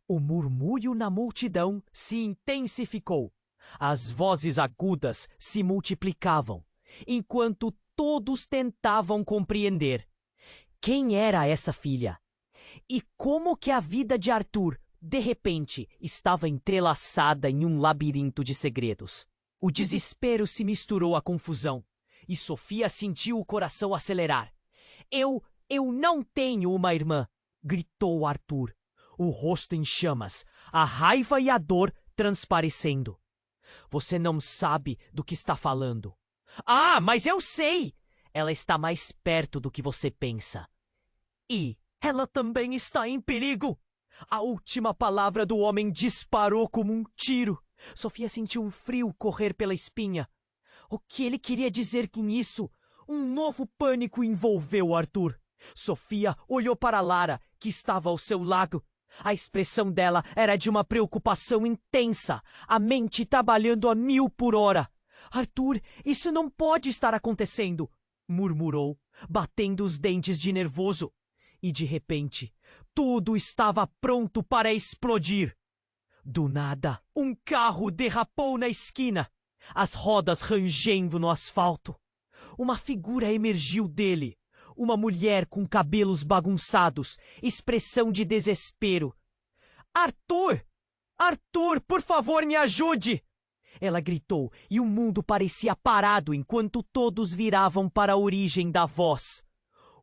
O murmúrio na multidão se intensificou. As vozes agudas se multiplicavam, enquanto todos tentavam compreender. Quem era essa filha? E como que a vida de Arthur, de repente, estava entrelaçada em um labirinto de segredos? O desespero se misturou à confusão, e Sofia sentiu o coração acelerar. Eu não tenho uma irmã! Gritou Arthur, o rosto em chamas, a raiva e a dor transparecendo. Você não sabe do que está falando. Ah, mas eu sei! Ela está mais perto do que você pensa. E ela também está em perigo! A última palavra do homem disparou como um tiro. Sofia sentiu um frio correr pela espinha. O que ele queria dizer com isso? Um novo pânico envolveu Arthur. Sofia olhou para Lara, que estava ao seu lado. A expressão dela era de uma preocupação intensa, a mente trabalhando a 1000 por hora. Arthur, isso não pode estar acontecendo, murmurou, batendo os dentes de nervoso. E de repente, tudo estava pronto para explodir. Do nada, um carro derrapou na esquina, as rodas rangendo no asfalto. Uma figura emergiu dele. Uma mulher com cabelos bagunçados, expressão de desespero. Arthur! Arthur, por favor, me ajude! Ela gritou, e o mundo parecia parado enquanto todos viravam para a origem da voz.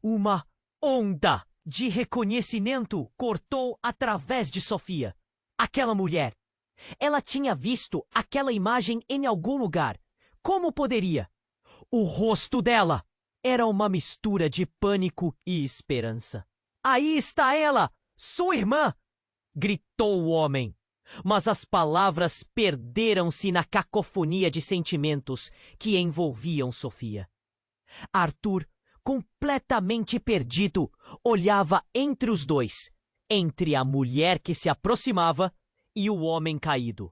Uma onda de reconhecimento cortou através de Sofia. Aquela mulher. Ela tinha visto aquela imagem em algum lugar. Como poderia? O rosto dela era uma mistura de pânico e esperança. Aí está ela, sua irmã! Gritou o homem. Mas as palavras perderam-se na cacofonia de sentimentos que envolviam Sofia. Arthur, completamente perdido, olhava entre os dois, entre a mulher que se aproximava e o homem caído.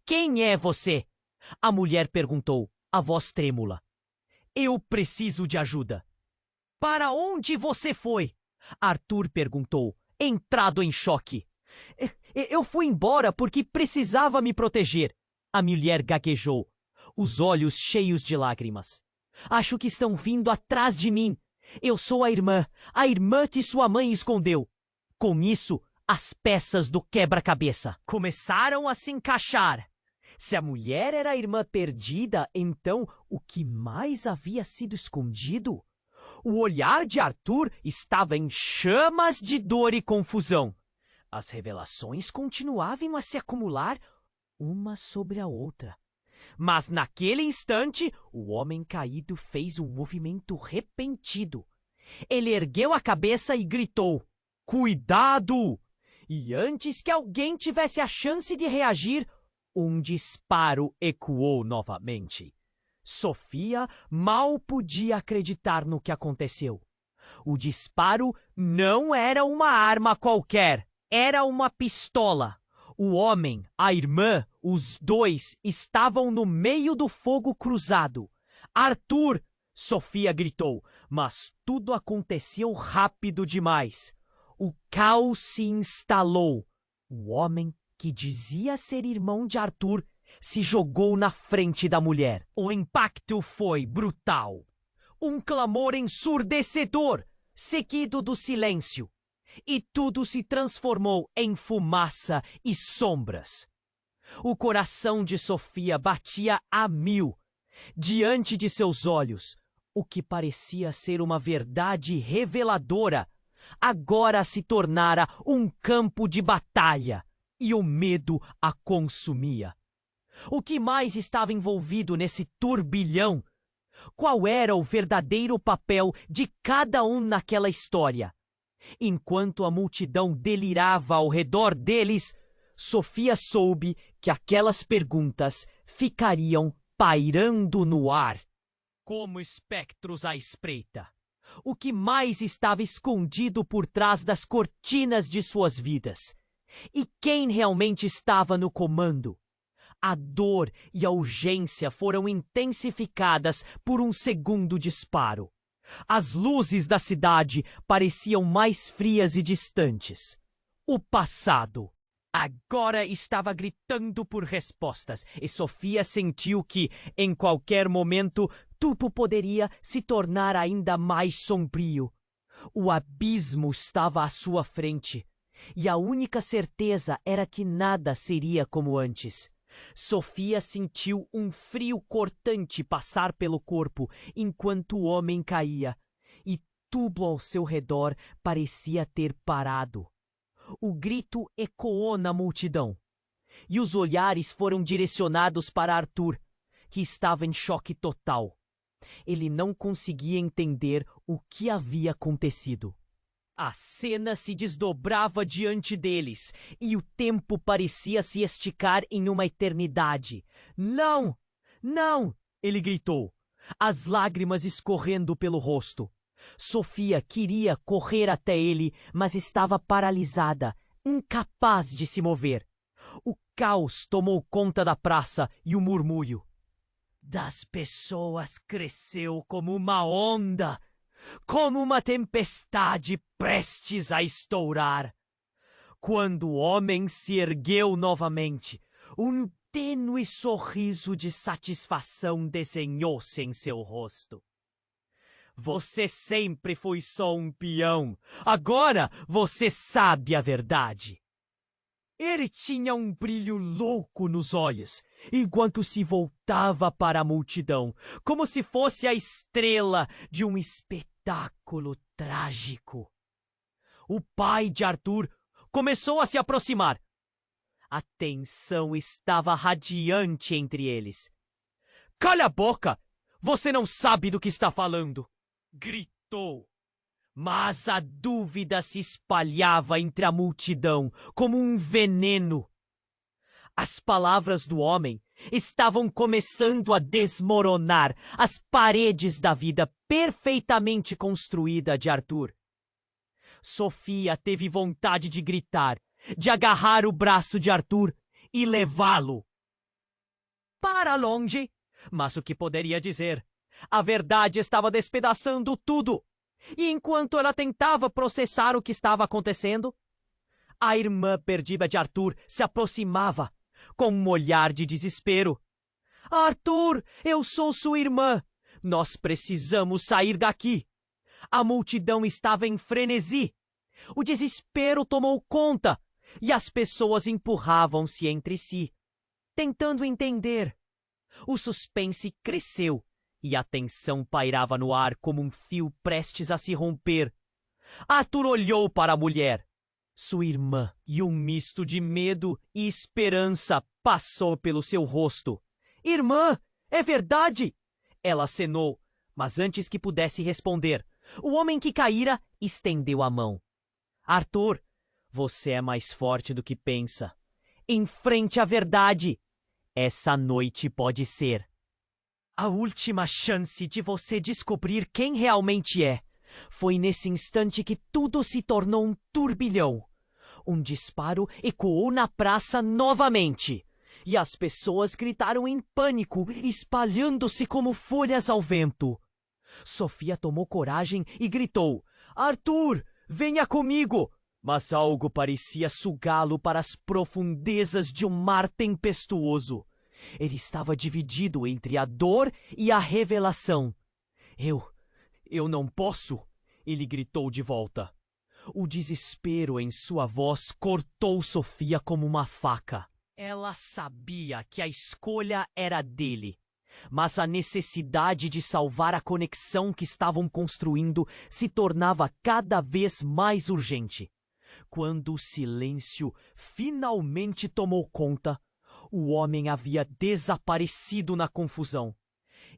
Quem é você? A mulher perguntou, a voz trêmula. Eu preciso de ajuda. Para onde você foi? Arthur perguntou, entrado em choque. Eu fui embora porque precisava me proteger. A mulher gaguejou, os olhos cheios de lágrimas. Acho que estão vindo atrás de mim. Eu sou a irmã que sua mãe escondeu. Com isso, as peças do quebra-cabeça começaram a se encaixar. Se a mulher era a irmã perdida, então o que mais havia sido escondido? O olhar de Arthur estava em chamas de dor e confusão. As revelações continuavam a se acumular uma sobre a outra. Mas naquele instante, o homem caído fez um movimento repentino. Ele ergueu a cabeça e gritou: Cuidado! E antes que alguém tivesse a chance de reagir, um disparo ecoou novamente. Sofia mal podia acreditar no que aconteceu. O disparo não era uma arma qualquer, era uma pistola. O homem, a irmã, os dois estavam no meio do fogo cruzado. Arthur! Sofia gritou, mas tudo aconteceu rápido demais. O caos se instalou. O homem, que dizia ser irmão de Arthur, se jogou na frente da mulher. O impacto foi brutal. Um clamor ensurdecedor, seguido do silêncio. E tudo se transformou em fumaça e sombras. O coração de Sofia batia a 1000. Diante de seus olhos, o que parecia ser uma verdade reveladora, agora se tornara um campo de batalha, e o medo a consumia. O que mais estava envolvido nesse turbilhão? Qual era o verdadeiro papel de cada um naquela história? Enquanto a multidão delirava ao redor deles, Sofia soube que aquelas perguntas ficariam pairando no ar. Como espectros à espreita. O que mais estava escondido por trás das cortinas de suas vidas? E quem realmente estava no comando? A dor e a urgência foram intensificadas por um segundo disparo. As luzes da cidade pareciam mais frias e distantes. O passado agora estava gritando por respostas, e Sofia sentiu que, em qualquer momento, tudo poderia se tornar ainda mais sombrio. O abismo estava à sua frente, e a única certeza era que nada seria como antes. Sofia sentiu um frio cortante passar pelo corpo enquanto o homem caía, e tudo ao seu redor parecia ter parado. O grito ecoou na multidão, e os olhares foram direcionados para Arthur, que estava em choque total. Ele não conseguia entender o que havia acontecido. A cena se desdobrava diante deles, e o tempo parecia se esticar em uma eternidade. Não! Não! Ele gritou, as lágrimas escorrendo pelo rosto. Sofia queria correr até ele, mas estava paralisada, incapaz de se mover. O caos tomou conta da praça e o murmúrio das pessoas cresceu como uma onda, como uma tempestade prestes a estourar. Quando o homem se ergueu novamente, um tênue sorriso de satisfação desenhou-se em seu rosto. Você sempre foi só um peão. Agora você sabe a verdade. Ele tinha um brilho louco nos olhos, enquanto se voltava para a multidão, como se fosse a estrela de um espetáculo trágico. O pai de Arthur começou a se aproximar. A tensão estava radiante entre eles. Cala a boca! Você não sabe do que está falando! Gritou. Mas a dúvida se espalhava entre a multidão como um veneno. As palavras do homem estavam começando a desmoronar as paredes da vida perfeitamente construída de Arthur. Sofia teve vontade de gritar de agarrar o braço de Arthur e levá-lo para longe. Mas o que poderia dizer? A verdade estava despedaçando tudo. E enquanto ela tentava processar o que estava acontecendo, a irmã perdida de Arthur se aproximava com um olhar de desespero. Arthur, eu sou sua irmã. Nós precisamos sair daqui. A multidão estava em frenesi. O desespero tomou conta e as pessoas empurravam-se entre si, tentando entender. O suspense cresceu e a tensão pairava no ar como um fio prestes a se romper. Arthur olhou para a mulher, sua irmã, e um misto de medo e esperança passou pelo seu rosto. Irmã, é verdade! Ela acenou, mas antes que pudesse responder, o homem que caíra estendeu a mão. Arthur, você é mais forte do que pensa. Enfrente a verdade. Essa noite pode ser a última chance de você descobrir quem realmente é. Foi nesse instante que tudo se tornou um turbilhão. Um disparo ecoou na praça novamente. E as pessoas gritaram em pânico, espalhando-se como folhas ao vento. Sofia tomou coragem e gritou: Arthur, venha comigo! Mas algo parecia sugá-lo para as profundezas de um mar tempestuoso. Ele estava dividido entre a dor e a revelação. Eu não posso! Ele gritou de volta. O desespero em sua voz cortou Sofia como uma faca. Ela sabia que a escolha era dele, mas a necessidade de salvar a conexão que estavam construindo se tornava cada vez mais urgente. Quando o silêncio finalmente tomou conta, o homem havia desaparecido na confusão.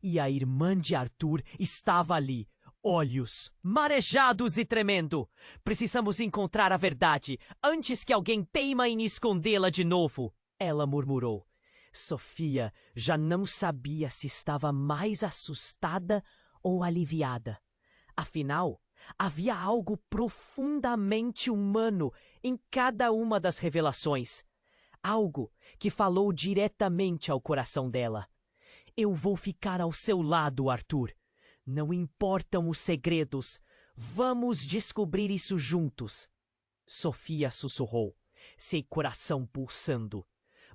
E a irmã de Arthur estava ali, olhos marejados e tremendo. Precisamos encontrar a verdade antes que alguém teima em escondê-la de novo, ela murmurou. Sofia já não sabia se estava mais assustada ou aliviada. Afinal, havia algo profundamente humano em cada uma das revelações. Algo que falou diretamente ao coração dela. Eu vou ficar ao seu lado, Arthur. Não importam os segredos. Vamos descobrir isso juntos. Sofia sussurrou, seu coração pulsando.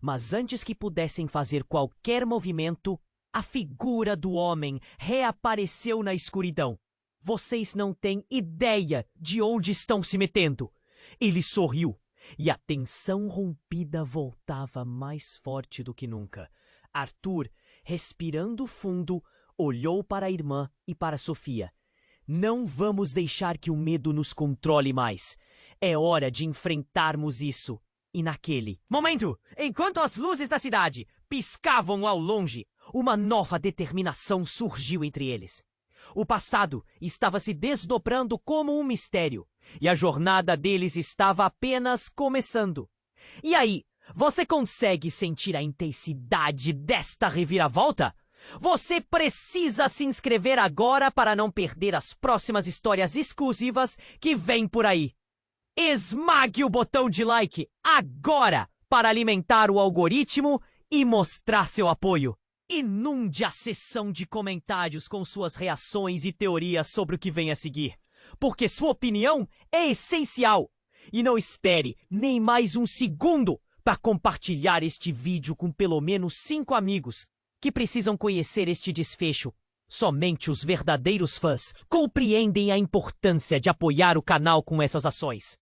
Mas antes que pudessem fazer qualquer movimento, a figura do homem reapareceu na escuridão. Vocês não têm ideia de onde estão se metendo. Ele sorriu, e a tensão rompida voltava mais forte do que nunca. Arthur, respirando fundo, olhou para a irmã e para Sofia. Não vamos deixar que o medo nos controle mais. É hora de enfrentarmos isso. E naquele momento, enquanto as luzes da cidade piscavam ao longe, uma nova determinação surgiu entre eles. O passado estava se desdobrando como um mistério, e a jornada deles estava apenas começando. E aí, você consegue sentir a intensidade desta reviravolta? Você precisa se inscrever agora para não perder as próximas histórias exclusivas que vêm por aí. Esmague o botão de like agora para alimentar o algoritmo e mostrar seu apoio. Inunde a seção de comentários com suas reações e teorias sobre o que vem a seguir, porque sua opinião é essencial. E não espere nem mais um segundo para compartilhar este vídeo com pelo menos 5 amigos que precisam conhecer este desfecho. Somente os verdadeiros fãs compreendem a importância de apoiar o canal com essas ações.